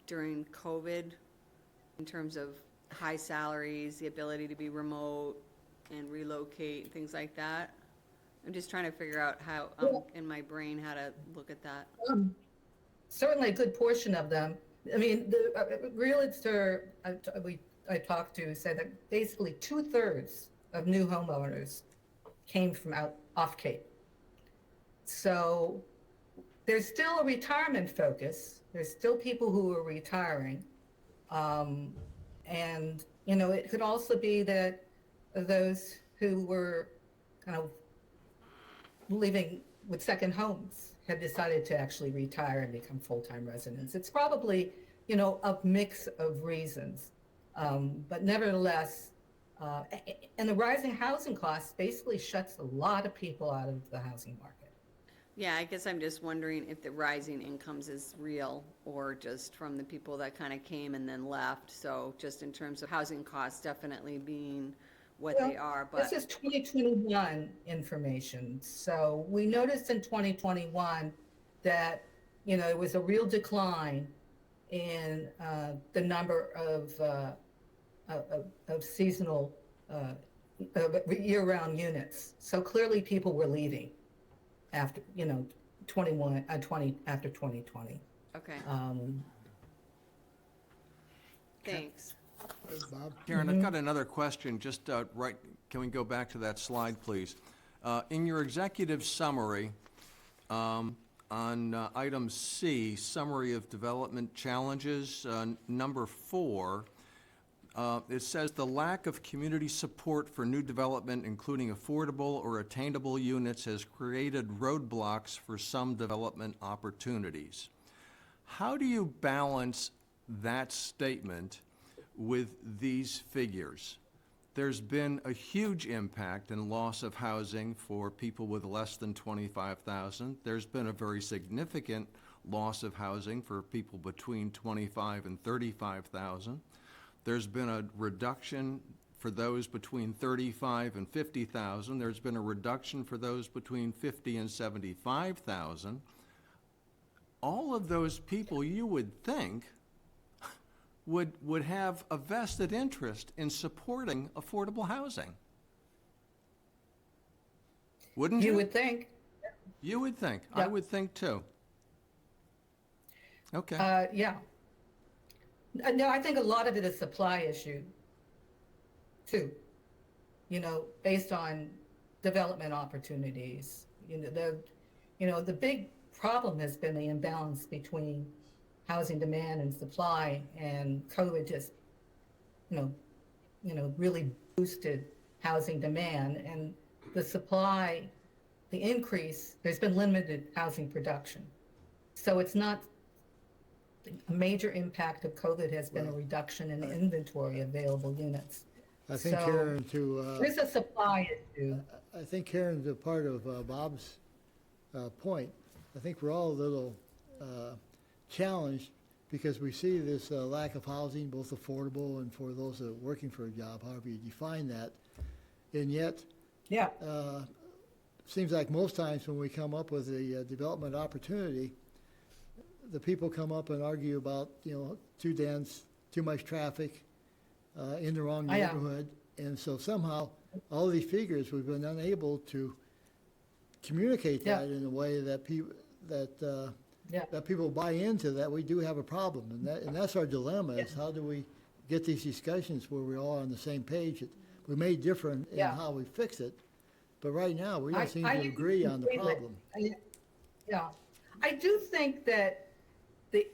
during COVID, in terms of high salaries, the ability to be remote and relocate, things like that? I'm just trying to figure out how, in my brain, how to look at that. Certainly a good portion of them. I mean, the realtor I talked to said that basically 2/3 of new homeowners came from off Cape. So there's still a retirement focus. There's still people who are retiring. And, it could also be that those who were kind of living with second homes have decided to actually retire and become full-time residents. It's probably, a mix of reasons. But nevertheless, and the rising housing costs basically shuts a lot of people out of the housing market. Yeah, I guess I'm just wondering if the rising incomes is real or just from the people that kind of came and then left. So just in terms of housing costs definitely being what they are, but. This is 2021 information. So we noticed in 2021 that it was a real decline in the number of seasonal, of year-round units. So clearly people were leaving after, 20, after 2020. Okay, Um, thanks. Bob? Karen, I've got another question, just can we go back to that slide, please? In your executive summary, on item C, Summary of Development Challenges, number 4, it says the lack of community support for new development, including affordable or attainable units, has created roadblocks for some development opportunities. How do you balance that statement with these figures? There's been a huge impact and loss of housing for people with less than 25,000. There's been a very significant loss of housing for people between 25 and 35,000. There's been a reduction for those between 35 and 50,000. There's been a reduction for those between 50 and 75,000. All of those people, you would think, would have a vested interest in supporting affordable housing. Wouldn't you? You would think. You would think. I Yep. would think too. Okay. Yeah. No, I think a lot of it is supply issue, too. Based on development opportunities. The big problem has been the imbalance between housing demand and supply, and COVID just, really boosted housing demand, and the supply, the increase, there's been limited housing production. So it's not, a major impact of COVID has been a reduction in the inventory of available units. I think, So, Karen, There's a supply issue. I think, Karen, to part of Bob's point, I think we're all a little challenged because we see this lack of housing, both affordable and for those that are working for a job, however you define that. And yet, Yeah, seems like most times when we come up with a development opportunity, the people come up and argue about, too dense, too much traffic, in the wrong Yeah. neighborhood. And so somehow, all these figures, we've been unable to communicate Yeah. that in a way that Yeah. that people buy into that we do have a problem. And that's our dilemma, is how do we get these discussions where we're all on the same page? We may differ in Yeah. how we fix it, but right now, we don't seem I to agree on the completely- problem. Yeah. I do think that the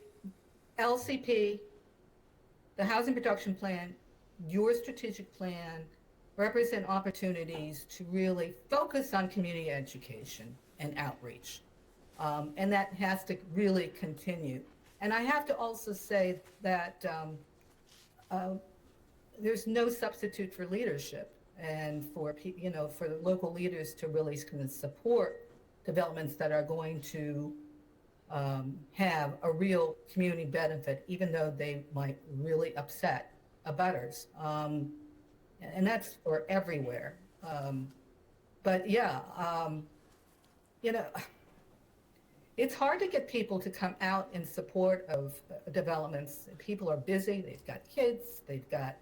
LCP, the Housing Production Plan, your strategic plan represent opportunities to really focus on community education and outreach. And that has to really continue. And I have to also say that there's no substitute for leadership, and for for the local leaders to really kind of support developments that are going to have a real community benefit, even though they might really upset abutters. And that's for everywhere. But yeah, it's hard to get people to come out in support of developments. People are busy, they've got kids, they've got,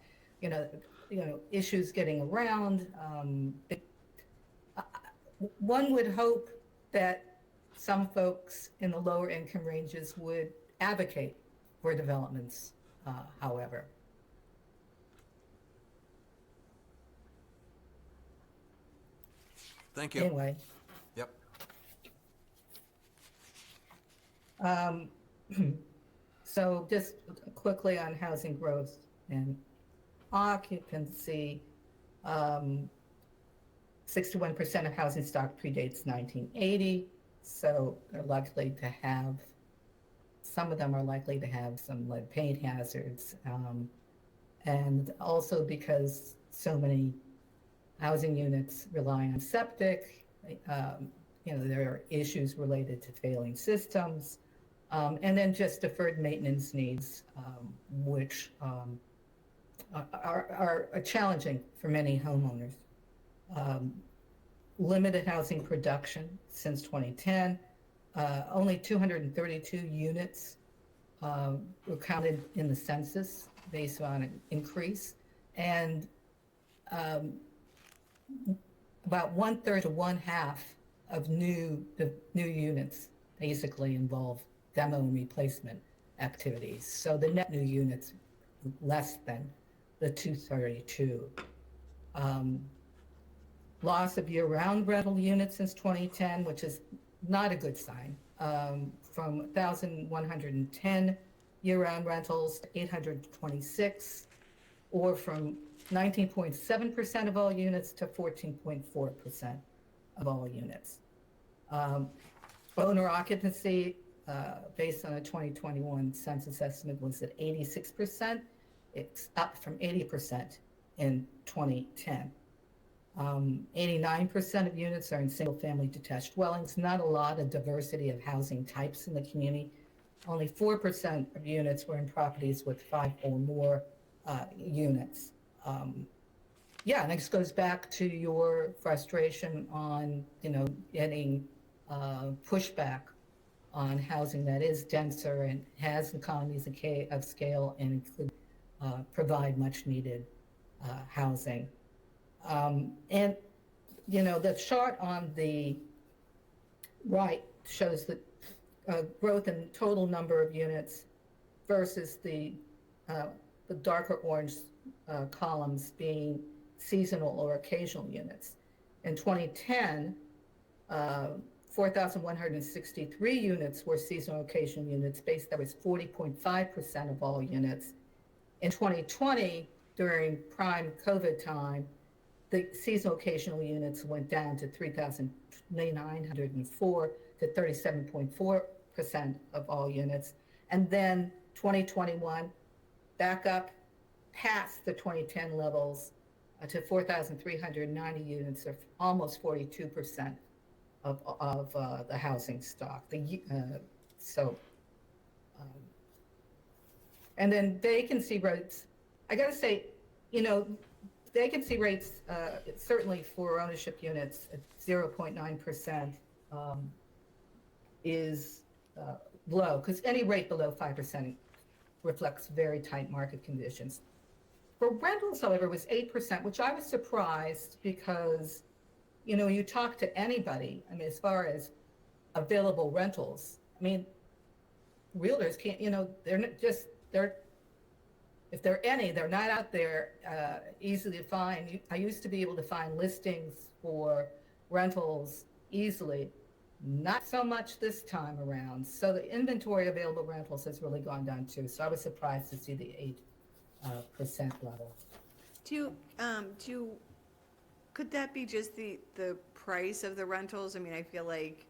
issues getting around. One would hope that some folks in the lower income ranges would advocate for developments, however. Thank you. Anyway. Yep. So just quickly on housing growth and occupancy, 61% of housing stock predates 1980, so they're likely to have, some of them are likely to have some lead paint hazards. And also because so many housing units rely on septic, there are issues related to failing systems, and then just deferred maintenance needs, which are challenging for many homeowners. Limited housing production since 2010, only 232 units were counted in the census based on an increase. And about one-third to one-half of new units basically involve demo and replacement activities. So the net new units less than the 232. Loss of year-round rental units since 2010, which is not a good sign, from 1,110 year-round rentals to 826, or from 19.7% of all units to 14.4% of all units. Owner occupancy, based on a 2021 census estimate, was at 86%. It's up from 80% in 2010. 89% of units are in single-family detached dwellings. Not a lot of diversity of housing types in the community. Only 4% of units were in properties with 5 or more units. Yeah, and this goes back to your frustration on, getting pushback on housing that is denser and has economies of scale and could provide much-needed housing. And, the chart on the right shows the growth in total number of units versus the darker orange columns being seasonal or occasional units. In 2010, 4,163 units were seasonal occasional units. That was 40.5% of all units. In 2020, during prime COVID time, the seasonal occasional units went down to 3,904 to 37.4% of all units. And then 2021, back up past the 2010 levels to 4,390 units, or almost 42% of the housing stock. And then vacancy rates, I gotta say, vacancy rates, certainly for ownership units at 0.9%, is low, because any rate below 5% reflects very tight market conditions. For rentals, however, it was 8%, which I was surprised because, you talk to anybody, as far as available rentals, realtors can't, they're not just, if there are any, they're not out there easily to find. I used to be able to find listings for rentals easily. Not so much this time around. So the inventory of available rentals has really gone down too. So I was surprised to see the 8% level. Could that be just the price of the rentals? I feel like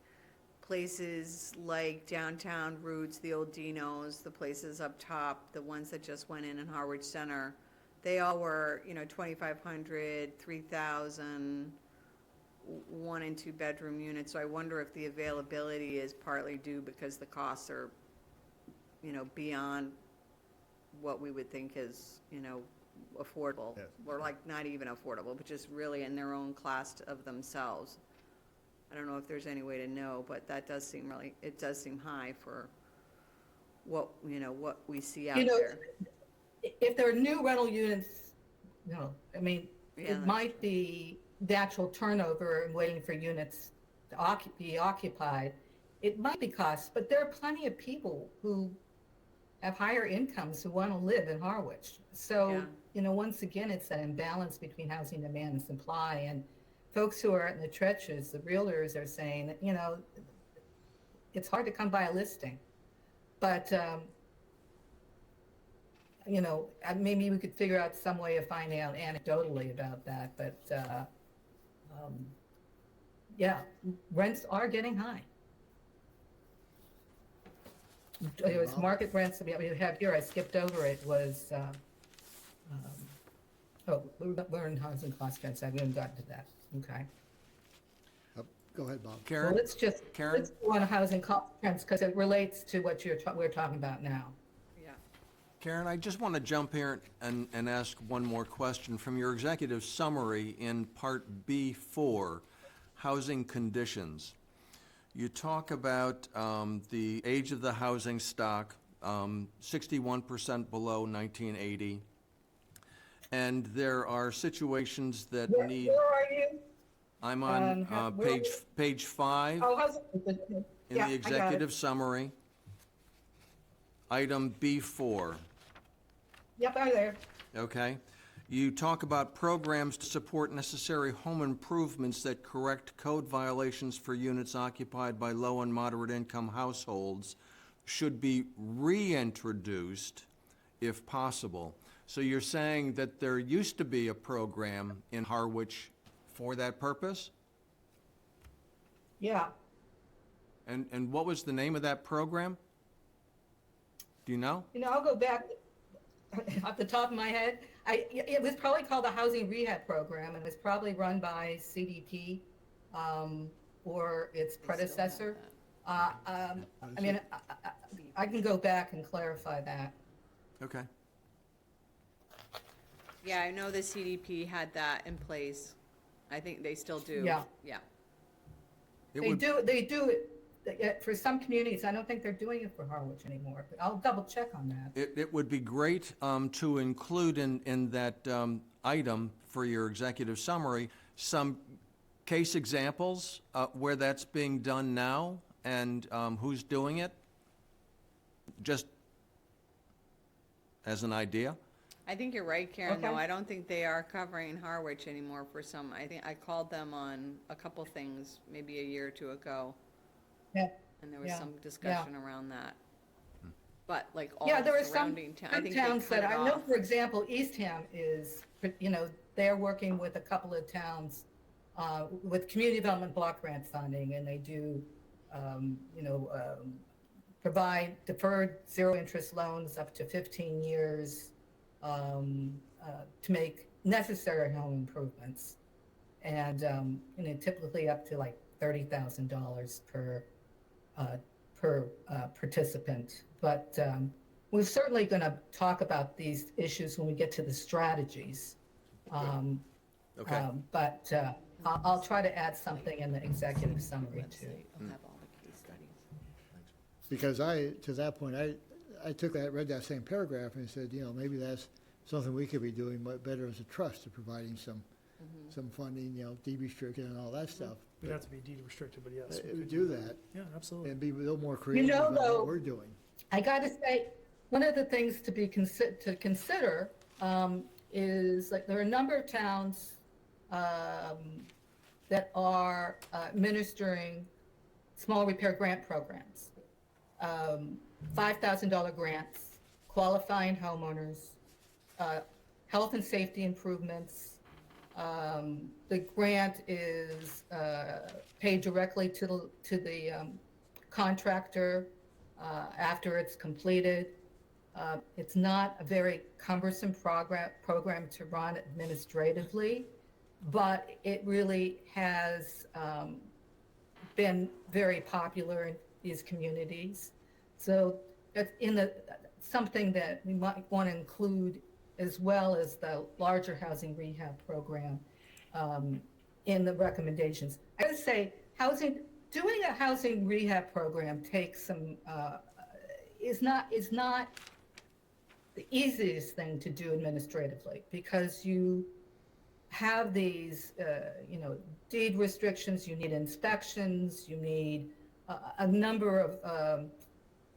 places like downtown Roots, the old Dino's, the places up top, the ones that just went in Harwich Center, they all were, 2,500, 3,000, 1 and 2 bedroom units. So I wonder if the availability is partly due because the costs are, beyond what we would think is, affordable. Yes. Or like not even affordable, but just really in their own class of themselves. I don't know if there's any way to know, but that does seem it does seem high for what we see out there. If there are new rental units, Yeah, it might be natural turnover and waiting for units to be occupied. It might be cost, but there are plenty of people who have higher incomes who want to live in Harwich. So, once again, it's that imbalance between housing demand and supply. And folks who are in the trenches, the realtors, are saying that, it's hard to come by a listing. But, maybe we could figure out some way of finding out anecdotally about that. But, rents are getting high. It was market rents, we have here, I skipped over it, was, we're in housing cost trends, I haven't gotten to that, okay. Go ahead, Bob. Well, Karen? let's go on housing cost trends, because it relates to what we're talking about now. Yeah. Karen, I just want to jump here and ask one more question. From your executive summary in Part B4, housing conditions, you talk about the age of the housing stock, 61% below 1980. And there are situations that need, Where are you? I'm on where- page 5 Oh, how's it? in Yeah, I the got it. executive summary. Item B4, Yep, I'm there. okay? You talk about programs to support necessary home improvements that correct code violations for units occupied by low and moderate income households should be reintroduced if possible. So you're saying that there used to be a program in Harwich for that purpose? Yeah. And what was the name of that program? Do you know? You know, I'll go back off the top of my head. It was probably called the Housing Rehab Program, and it was probably run by CDP or its predecessor. I mean, I can go back and clarify that. Okay. Yeah, I know the CDP had that in place. I think they still do. Yeah. Yeah. It They would- do it for some communities. I don't think they're doing it for Harwich anymore, but I'll double check on that. It would be great to include in that item for your executive summary, some case examples where that's being done now and who's doing it, just as an idea. I think you're right, Karen, though. Okay. I don't think they are covering Harwich anymore for some, I think I called them on a couple things maybe a year or two ago. Yeah. And there was Yeah. some discussion around that. But like all Yeah, there are some surrounding towns, I think they towns cut that, it I know, off. for example, Eastham is, you know, they're working with a couple of towns with community development block grant funding, and they do, provide deferred zero-interest loans up to 15 years to make necessary home improvements. And, typically up to like $30,000 per participant. But we're certainly going to talk about these issues when we get to the strategies. Okay. But I'll try to add something in the executive summary too. Website will have all the case studies. Because to that point, I took that, read that same paragraph and said, maybe that's something we could be doing better as a trust of providing some funding, deed restricted and all that stuff. We'd have to be deed restricted, but yes. we could Do that Yeah, absolutely. and be a little more creative know, about though- what we're doing. I got to say, one of the things to consider is like there are a number of towns that are administering small repair grant programs, $5,000 grants, qualifying homeowners, health and safety improvements. The grant is paid directly to the contractor after it's completed. It's not a very cumbersome program to run administratively, but it really has been very popular in these communities. So it's something that we might want to include, as well as the larger housing rehab program in the recommendations. I would say doing a housing rehab program takes some, is not the easiest thing to do administratively, because you have these, deed restrictions, you need inspections, you need a number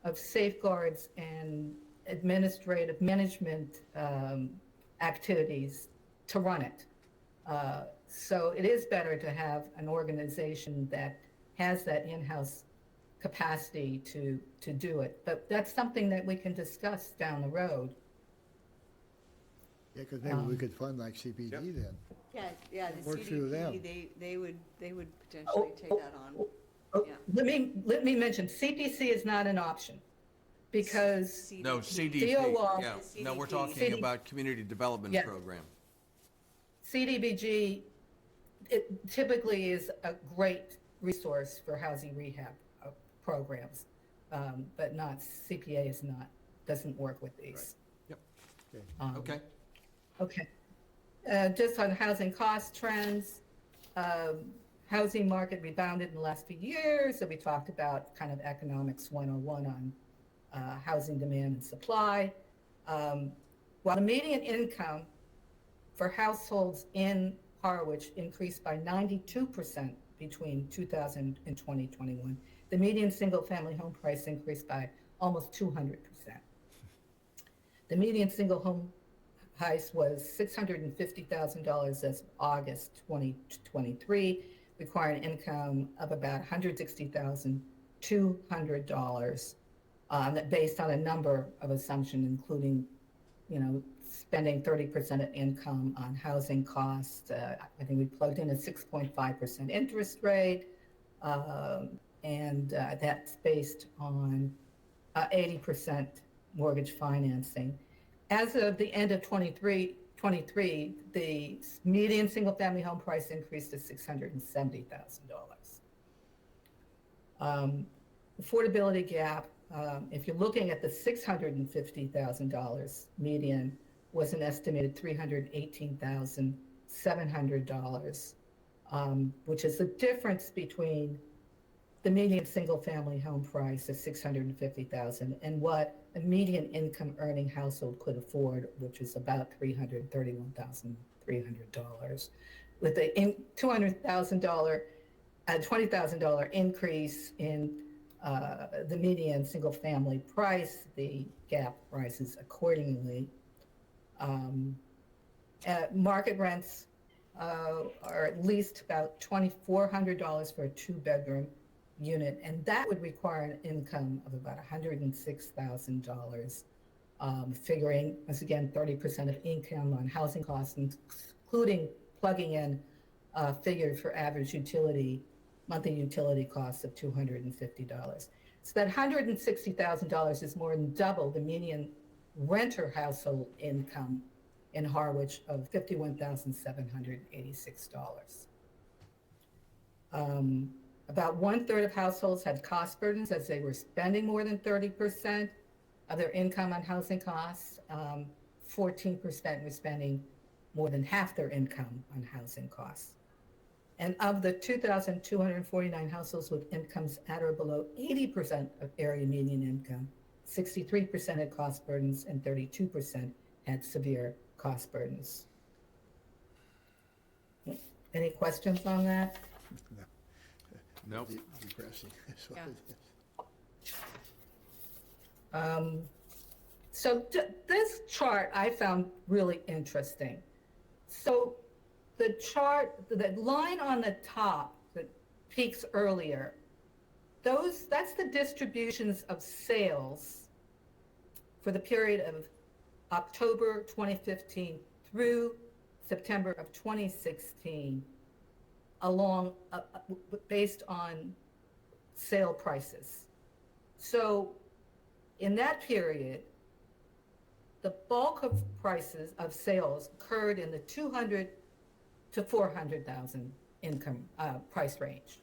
of safeguards and administrative management activities to run it. So it is better to have an organization that has that in-house capacity to do it. But that's something that we can discuss down the road. Yeah, because maybe we could fund like CPD then. Yeah, the Work through them. CDP, they would potentially take that on. Oh, Yeah. let me mention, CPC is not an option, because No, CDP, DOR. yeah. No, we're CDP. talking about community development Yes. program. CDBG, it typically is a great resource for housing rehab programs, but not, CPA doesn't work with these. Yep. Um, Okay. Okay. Just on housing cost trends, housing market rebounded in the last few years, so we talked about kind of economics 101 on housing demand and supply. While the median income for households in Harwich increased by 92% between 2000 and 2021, the median single-family home price increased by almost 200%. The median single home price was $650,000 as of August 2023, requiring an income of about $160,200, based on a number of assumptions, including, spending 30% of income on housing costs. I think we plugged in a 6.5% interest rate, and that's based on 80% mortgage financing. As of the end of 23, the median single-family home price increased to $670,000. Affordability gap, if you're looking at the $650,000 median, was an estimated $318,700, which is the difference between the median single-family home price of $650,000 and what a median income earning household could afford, which is about $331,300. With a $20,000 increase in the median single-family price, the gap rises accordingly. Market rents are at least about $2,400 for a two-bedroom unit, and that would require an income of about $106,000, figuring, once again, 30% of income on housing costs, including plugging in figures for average monthly utility costs of $250. So that $160,000 is more than double the median renter household income in Harwich of $51,786. About 1/3 of households had cost burdens as they were spending more than 30% of their income on housing costs. 14% were spending more than half their income on housing costs. And of the 2,249 households with incomes at or below 80% of area median income, 63% had cost burdens and 32% had severe cost burdens. Any questions on that? Nope. Depressing. That's what Yeah. it is. So this chart I found really interesting. So the chart, the line on the top that peaks earlier, that's the distributions of sales for the period of October 2015 through September of 2016, based on sale prices. So in that period, the bulk of prices of sales occurred in the 200 to 400,000 income price range.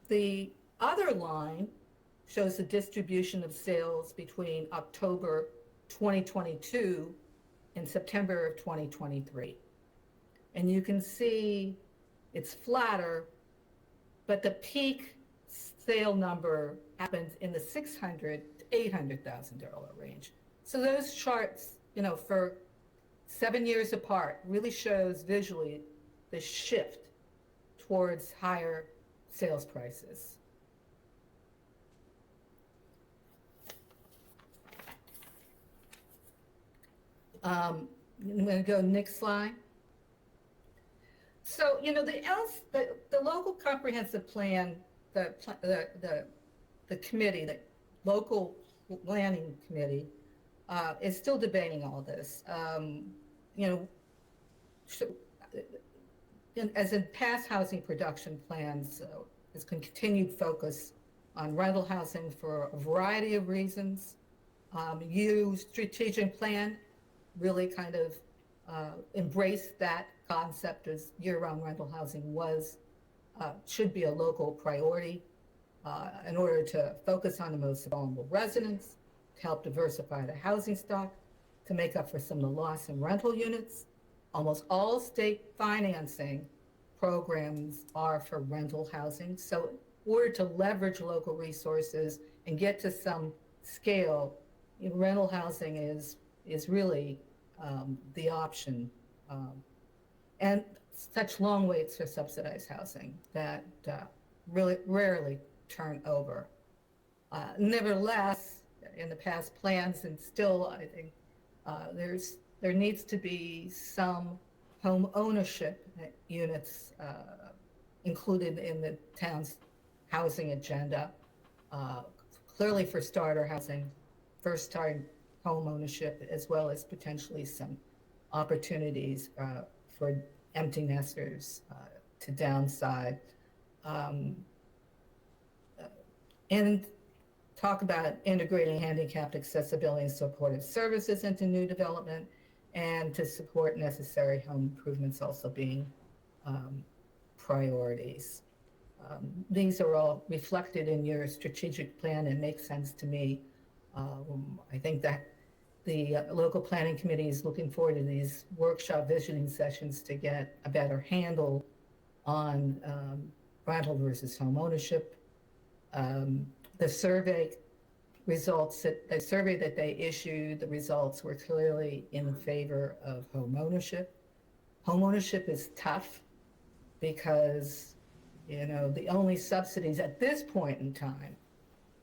The other line shows the distribution of sales between October 2022 and September of 2023. And you can see it's flatter, but the peak sale number happens in the $600,000 to $800,000 range. So those charts, for 7 years apart, really shows visually the shift towards higher sales prices. I'm going to go next slide. So, the local comprehensive plan, the committee, the local planning committee, is still debating all this. As in past housing production plans, there's continued focus on rental housing for a variety of reasons. Strategic plan really kind of embraced that concept as year-round rental housing should be a local priority in order to focus on the most vulnerable residents, to help diversify the housing stock, to make up for some of the loss in rental units. Almost all state financing programs are for rental housing. So in order to leverage local resources and get to some scale, rental housing is really the option. And such long waits for subsidized housing that really rarely turn over. Nevertheless, in the past plans, and still, I think there needs to be some home ownership units included in the town's housing agenda. Clearly for starter housing, first-time home ownership, as well as potentially some opportunities for empty nesters to downside. And talk about integrating handicapped accessibility and supportive services into new development, and to support necessary home improvements also being priorities. These are all reflected in your strategic plan and make sense to me. I think that the local planning committee is looking forward to these workshop visioning sessions to get a better handle on rental versus home ownership. The survey results, the survey that they issued, the results were clearly in favor of home ownership. Home ownership is tough because, the only subsidies at this point in time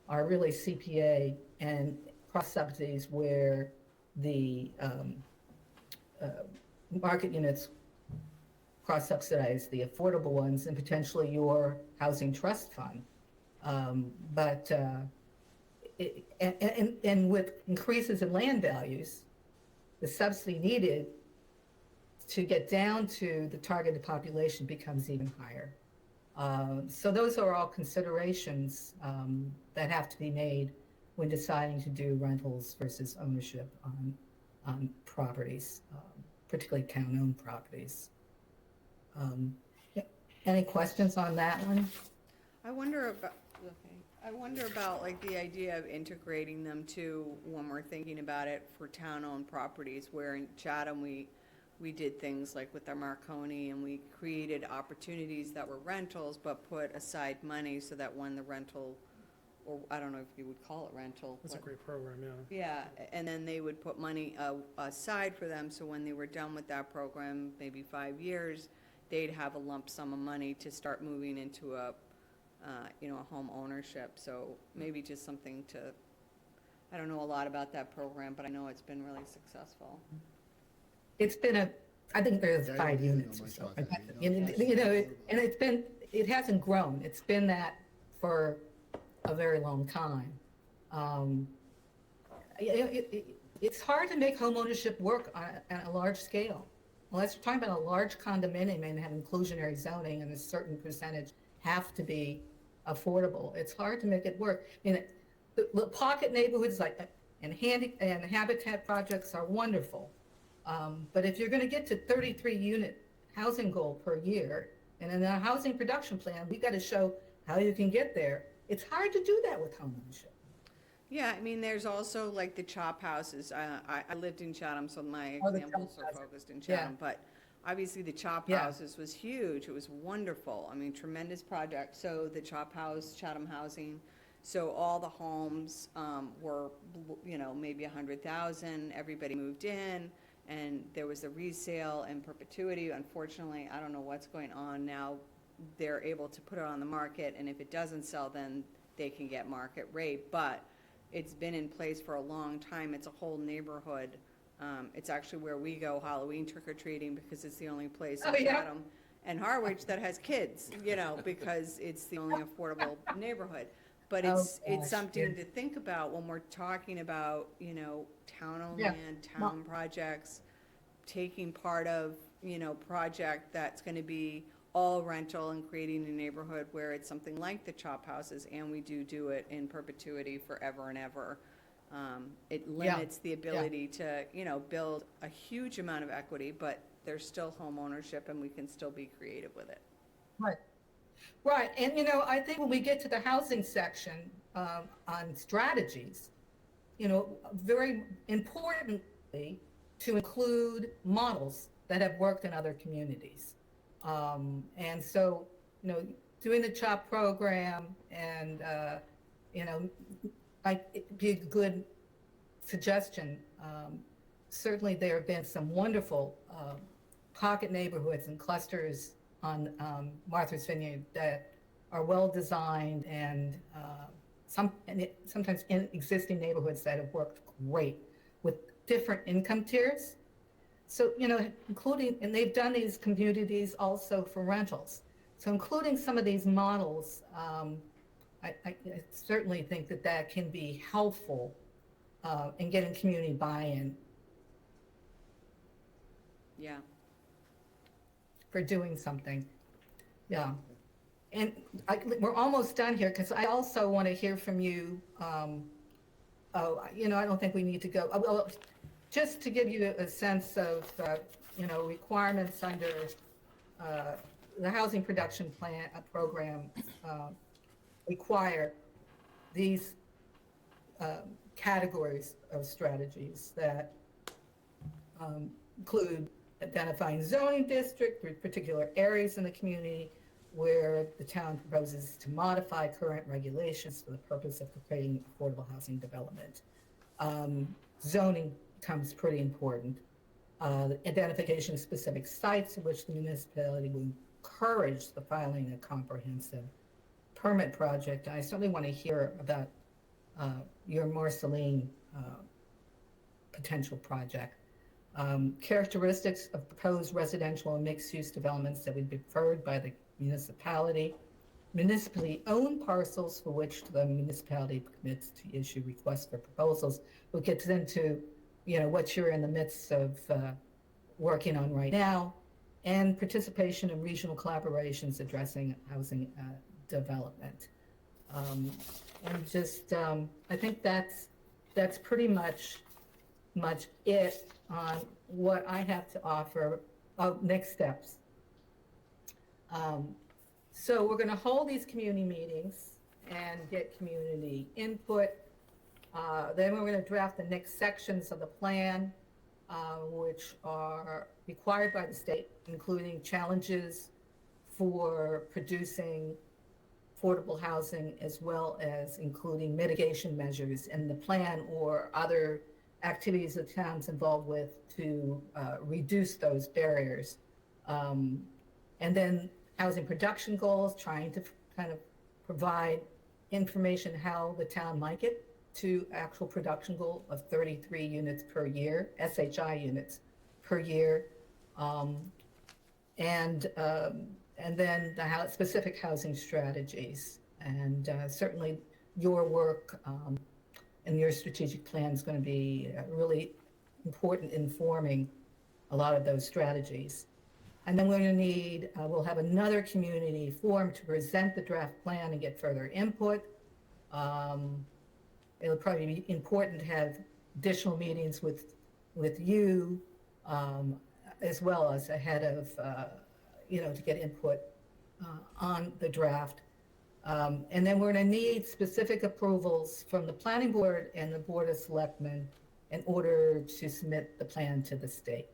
are really CPA and cross subsidies where the market units cross subsidize the affordable ones and potentially your housing trust fund. And with increases in land values, the subsidy needed to get down to the targeted population becomes even higher. So those are all considerations that have to be made when deciding to do rentals versus ownership on properties, particularly town-owned properties. Any questions on that one? I wonder about like the idea of integrating them too, when we're thinking about it for town-owned properties, where in Chatham we did things like with our Marconi, and we created opportunities that were rentals, but put aside money so that when the rental, or I don't know if you would call it rental. That's a great program, yeah. Yeah, and then they would put money aside for them, so when they were done with that program, maybe 5 years, they'd have a lump sum of money to start moving into a home ownership. So maybe just something to, I don't know a lot about that program, but I know it's been really successful. It's been I think there's Yeah, I 5 don't know units or much so. about that. And it hasn't grown. It's been that for a very long time. It's hard to make home ownership work on a large scale. Unless you're talking about a large condominium and have inclusionary zoning and a certain percentage have to be affordable. It's hard to make it work. The pocket neighborhoods and habitat projects are wonderful. But if you're going to get to 33 unit housing goal per year, and in a housing production plan, we've got to show how you can get there. It's hard to do that with home ownership. Yeah, I mean, there's also like the chop houses. I lived in Chatham, so my Oh, the examples chop are houses. focused in Yeah. Chatham. But obviously, the chop Yeah. houses was huge. It was wonderful. I mean, tremendous project. So the chop house, Chatham Housing. So all the homes were, maybe 100,000. Everybody moved in, and there was a resale in perpetuity. Unfortunately, I don't know what's going on now. They're able to put it on the market, and if it doesn't sell, then they can get market rate. But it's been in place for a long time. It's a whole neighborhood. It's actually where we go Halloween trick-or-treating, because it's the only place in Chatham and Harwich that has kids, because it's the only affordable neighborhood. But it's something to think about when we're talking about, town-owned land, town projects, taking part of, project that's going to be all rental and creating a neighborhood where it's something like the chop houses, and we do it in perpetuity forever and ever. It limits the ability to, build a huge amount of equity, but there's still home ownership, and we can still be creative with it. Right. Right. And, I think when we get to the housing section on strategies, very importantly, to include models that have worked in other communities. And so, doing the CHOP program and, might be a good suggestion. Certainly, there have been some wonderful pocket neighborhoods and clusters on Martha's Vineyard that are well-designed and sometimes in existing neighborhoods that have worked great with different income tiers. So, including, and they've done these communities also for rentals. So including some of these models, I certainly think that can be helpful in getting community buy-in Yeah. for doing something. Yeah. And we're almost done here because I also want to hear from you. I don't think we need to go. Well, just to give you a sense of, requirements under the housing production plan program require these categories of strategies that include identifying zoning district for particular areas in the community where the town proposes to modify current regulations for the purpose of creating affordable housing development. Zoning becomes pretty important. Identification of specific sites in which the municipality will encourage the filing of comprehensive permit project. I certainly want to hear about your Marceline potential project. Characteristics of proposed residential and mixed-use developments that would be preferred by the municipality, municipally owned parcels for which the municipality commits to issue requests for proposals. We'll get into, what you're in the midst of working on right now, and participation in regional collaborations addressing housing development. And just, I think that's pretty much it on what I have to offer. Next steps. So we're going to hold these community meetings and get community input. Then we're going to draft the next sections of the plan, which are required by the state, including challenges for producing affordable housing, as well as including mitigation measures in the plan or other activities the town's involved with to reduce those barriers. And then housing production goals, trying to kind of provide information how the town might get to actual production goal of 33 units per year, SHI units per year. And then the specific housing strategies. And certainly your work and your strategic plan is going to be really important in forming a lot of those strategies. And then we're going to need, we'll have another community forum to present the draft plan and get further input. It'll probably be important to have additional meetings with you, as well as ahead of, to get input on the draft. And then we're going to need specific approvals from the planning board and the board of selectmen in order to submit the plan to the state.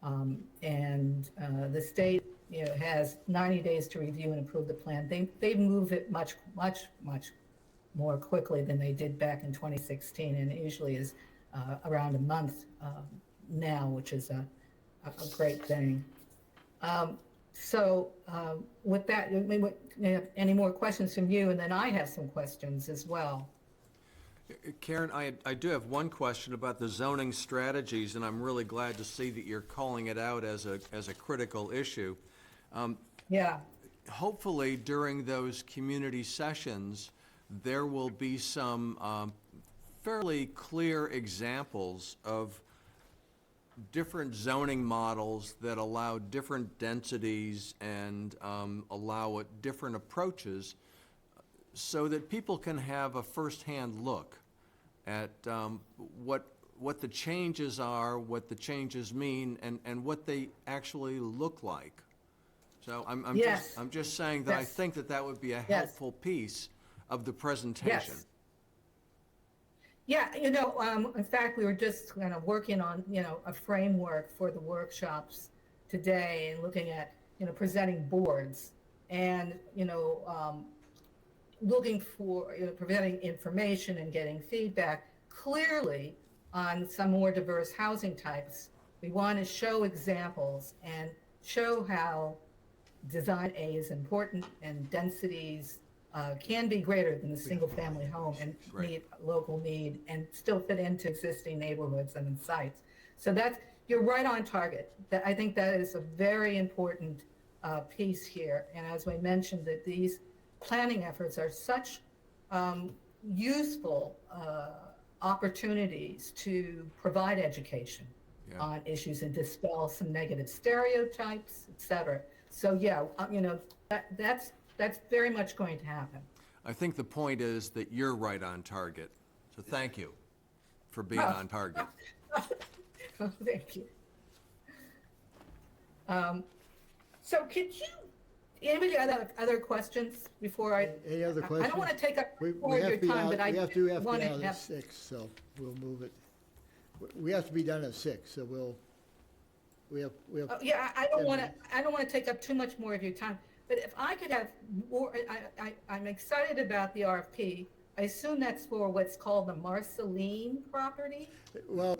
And the state, has 90 days to review and approve the plan. They move it much more quickly than they did back in 2016, and it usually is around a month now, which is a great thing. So with that, any more questions from you? And then I have some questions as well. Karen, I do have one question about the zoning strategies, and I'm really glad to see that you're calling it out as a critical issue. Yeah. Hopefully, during those community sessions, there will be some fairly clear examples of different zoning models that allow different densities and allow different approaches, so that people can have a firsthand look at what the changes are, what the changes mean, and what they actually look like. So Yes. I'm just saying that I Yes. think that would be a Yes. helpful piece of the presentation. Yes. Yeah, in fact, we were just kind of working on, a framework for the workshops today and looking at presenting boards and, looking for, providing information and getting feedback clearly on some more diverse housing types. We want to show examples and show how Design A is important and densities can be greater than the single-family home and Right. meet local need and still fit into existing neighborhoods and sites. So you're right on target. I think that is a very important piece here. And as we mentioned, that these planning efforts are such useful opportunities to provide education Yeah. on issues and dispel some negative stereotypes, et cetera. So yeah, that's very much going to happen. I think the point is that you're right on target, so thank you for being on target. Thank you. So could you, anybody other questions before I? Any other I questions? don't want to take up We more of have your to be time, out, but I we have to be want to out at have. 6, so we'll move it. We have to be done at 6, so we have. Oh, yeah, I don't 10 want to, minutes. I don't want to take up too much more of your time, but if I could have more, I'm excited about the RFP. I assume that's for what's called the Marceline property? Well,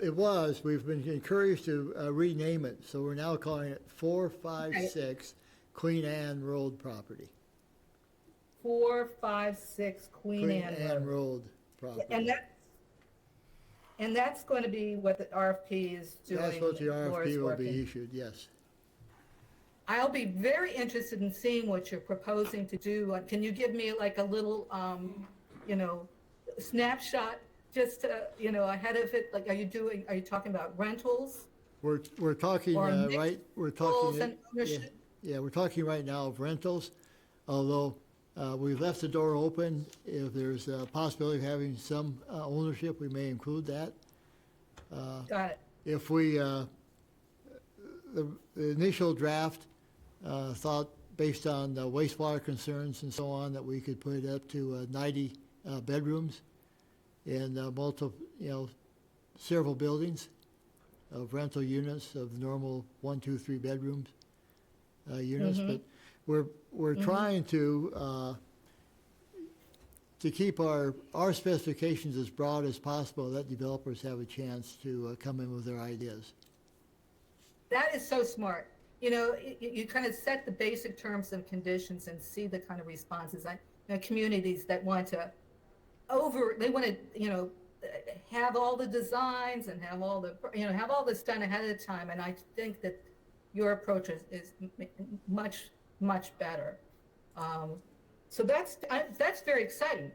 we've been encouraged to rename it, so we're now calling it 456 Queen Anne Road property. 456 Queen Anne Road. Road property. And that's going to be what the RFP is doing. That's what the Laura's RFP will be working. issued, yes. I'll be very interested in seeing what you're proposing to do. Can you give me like a little, snapshot, just, ahead of it? Like, are you talking about rentals? We're talking, Or mixed right, we're rentals talking. and ownership? Yeah, we're talking right now of rentals, although we've left the door open. If there's a possibility of having some ownership, we may include that. Got it. If the initial draft thought, based on the wastewater concerns and so on, that we could put it up to 90 bedrooms in several buildings of rental units of normal 1, 2, 3 bedrooms units. But we're trying to keep our specifications as broad as possible, let developers have a chance to come in with their ideas. That is so smart. You kind of set the basic terms and conditions and see the kind of responses. Communities that want to have all the designs and have all this done ahead of time. And I think that your approach is much, much better. So that's very exciting.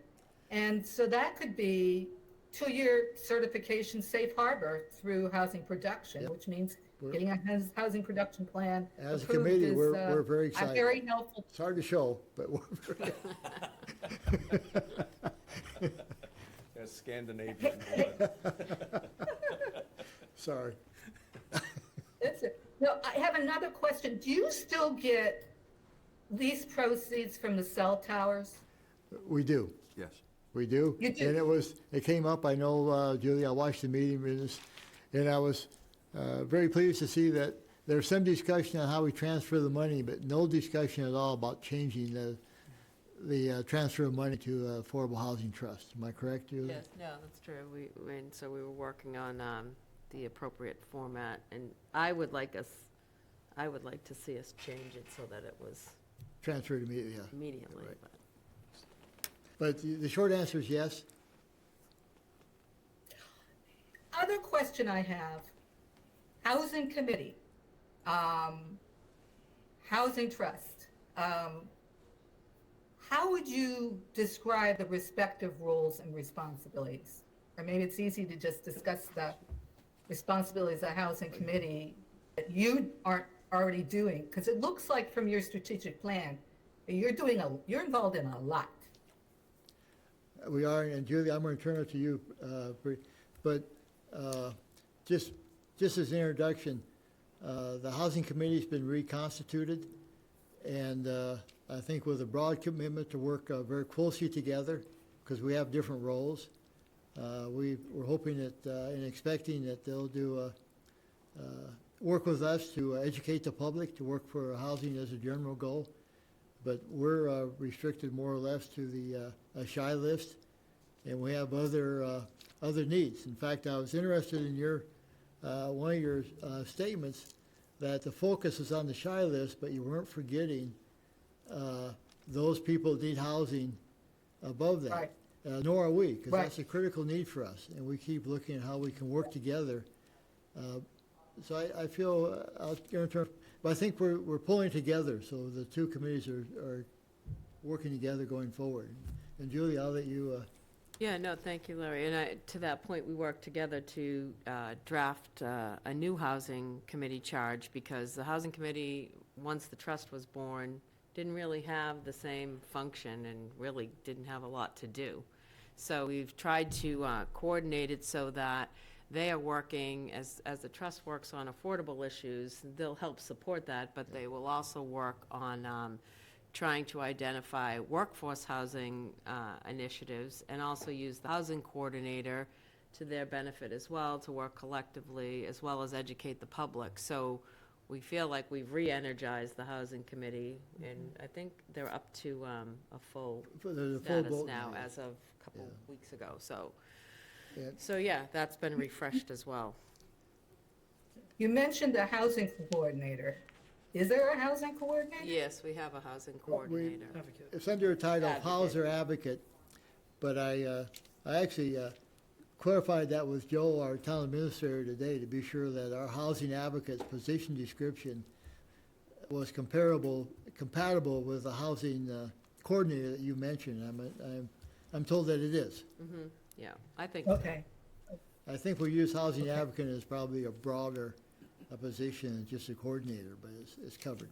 And so that could be 2-year certification safe harbor through housing production, Yep. which means getting a housing production plan As a approved committee, is, we're very a excited. very helpful. It's hard to show, but we're very. That's Scandinavian blood. Sorry. That's it. No, I have another question. Do you still get lease proceeds from the cell towers? We do. Yes. We do. You do? And it came up, I know, Julie, I watched the meeting minutes, and I was very pleased to see that there's some discussion on how we transfer the money, but no discussion at all about changing the transfer of money to Affordable Housing Trust. Am I correct, Julie? Yes, no, that's true. And so we were working on the appropriate format, and I would like to see us change it so that it was Transferred immediately, yeah. immediately, Right. but. But the short answer is yes. Other question I have, Housing Committee, Housing Trust. How would you describe the respective roles and responsibilities? Or maybe it's easy to just discuss the responsibilities of the Housing Committee that you aren't already doing, because it looks like from your strategic plan, that you're involved in a lot. We are, and Julie, I'm going to turn it to you, but just as an introduction, the Housing Committee's been reconstituted, and I think with a broad commitment to work very closely together, because we have different roles. We're hoping that and expecting that they'll do work with us to educate the public, to work for housing as a general goal. But we're restricted more or less to the shy list, and we have other needs. In fact, I was interested in your one of your statements that the focus is on the shy list, but you weren't forgetting those people need housing above that. Right. Nor are we, because Right. that's a critical need for us, and we keep looking at how we can work together. So I feel, but I think we're pulling together, so the two committees are working together going forward. And Julie, I'll let you, Yeah, no, thank you, Larry. And to that point, we worked together to draft a new housing committee charge, because the housing committee, once the trust was born, didn't really have the same function and really didn't have a lot to do. So we've tried to coordinate it so that they are working, as the trust works on affordable issues, they'll help support that, but they will also work on trying to identify workforce housing initiatives, and also use the housing coordinator to their benefit as well, to work collectively, as well as educate the public. So we feel like we've re-energized the housing committee, and I think they're up to a full there's a full status vote now as of a couple Yeah. weeks ago. So, Yeah. yeah, that's been refreshed as well. You mentioned a housing coordinator. Is there a housing coordinator? Yes, we have a housing Well, we- coordinator. Advocate. It's under a title of Advocate. Hauser Advocate, but I actually clarified that with Joe, our town administrator, today, to be sure that our housing advocate's position description was compatible with the housing coordinator that you mentioned. I'm told that it is. Yeah, I think, Okay, I think we use housing advocate as probably a broader position than just a coordinator, but it's covered.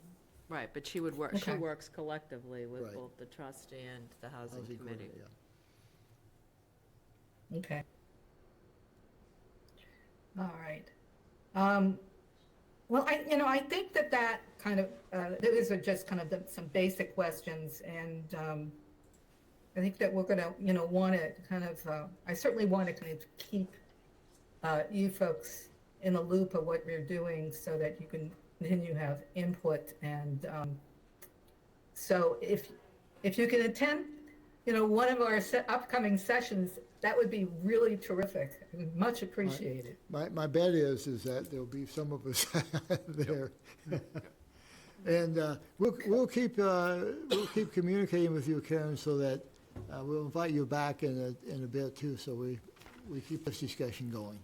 right, but she would work, she Okay. works collectively with Right. both the trust and the housing Housing committee. coordinator, yeah. okay. All right. Well, I think that kind of, those are just kind of some basic questions, and I think that we're gonna, want to kind of, I certainly want to kind of keep you folks in the loop of what you're doing, so that you can continue to have input. And so if you can attend, one of our upcoming sessions, that would be really terrific. Much appreciated. My bet is that there'll be some of us there. And we'll keep communicating with you, Karen, so that we'll invite you back in a bit too, so we keep this discussion going.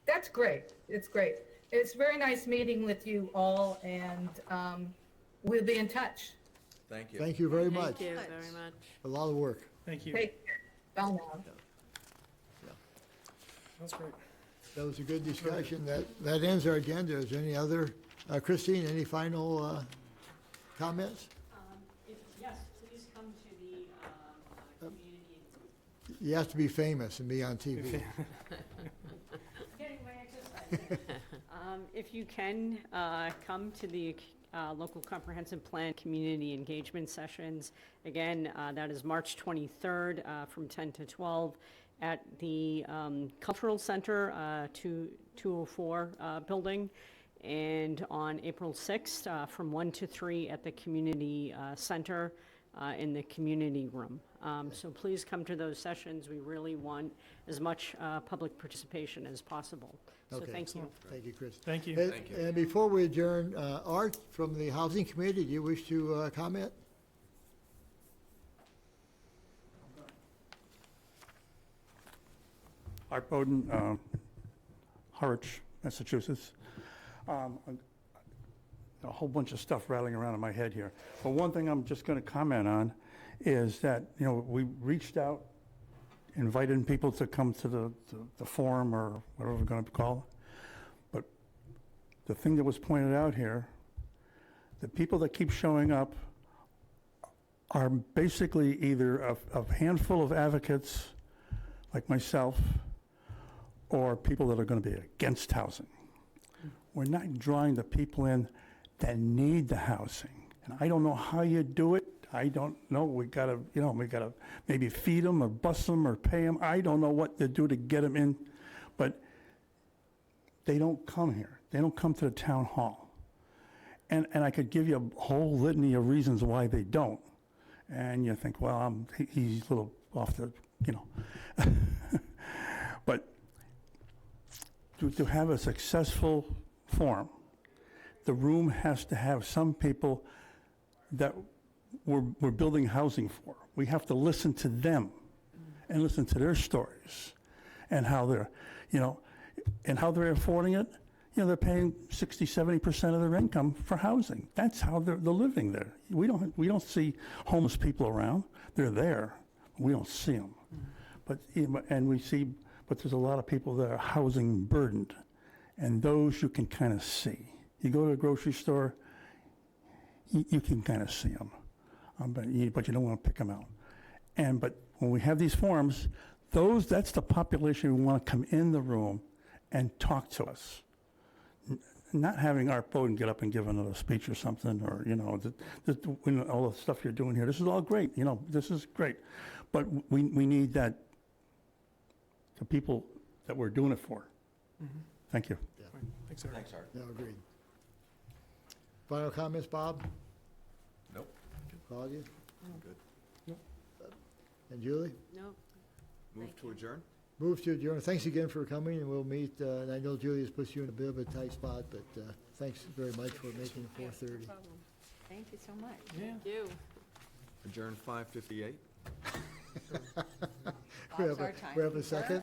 That's great. It's great. It's very nice meeting with you all, and we'll be in touch. Thank you. Thank you very much. Thank you very much. A lot of work. Thank you. Take care. Bye now. That's great. That was a good discussion. That ends our agenda. Is there any other, Christine, any final comments? Yes, please come to the community. You have to be famous and be on TV. Getting my exercise. If you can, come to the local comprehensive plan community engagement sessions. Again, that is March 23rd from 10 to 12 at the Cultural Center, 204 building, and on April 6th from 1 to 3 at the community center in the community room. So please come to those sessions. We really want as much public participation as possible. So Okay. thank you. Thank you, Chris. Thank you. And before we adjourn, Art from the Housing Committee, do you wish to comment? Art Bowden, Harwich, Massachusetts. A whole bunch of stuff rattling around in my head here. But one thing I'm just going to comment on is that, we reached out, invited people to come to the forum, or whatever we're going to call it. But the thing that was pointed out here, the people that keep showing up are basically either a handful of advocates like myself, or people that are going to be against housing. We're not drawing the people in that need the housing. And I don't know how you do it. I don't know. We gotta maybe feed them or bus them or pay them. I don't know what to do to get them in, but they don't come here. They don't come to the town hall. And I could give you a whole litany of reasons why they don't. And you think, well, he's a little off the, you know. But to have a successful forum, the room has to have some people that we're building housing for. We have to listen to them and listen to their stories and how they're, you know, and how they're affording it. You know, they're paying 60, 70% of their income for housing. That's how they're living there. We don't see homeless people around. They're there. We don't see them. But there's a lot of people that are housing burdened, and those you can kind of see. You go to a grocery store, you can kind of see them, but you don't want to pick them out. But when we have these forums, that's the population who want to come in the room and talk to us. Not having Art Bowden get up and give another speech or something, or, you know, all the stuff you're doing here. This is all great, you know, this is great. But we need the people that we're doing it for. Thank you. Thanks, Eric. Thanks, Art. No, agreed. Final comments, Bob? Nope. Claudia? Good. And Julie? No, Move to adjourn? Move to adjourn. Thanks again for coming, and we'll meet, and I know Julia's put you in a bit of a tight spot, but thanks very much for making it 4:30. Thank you so much. Yeah. thank you. Adjourn 5:58? We have a second?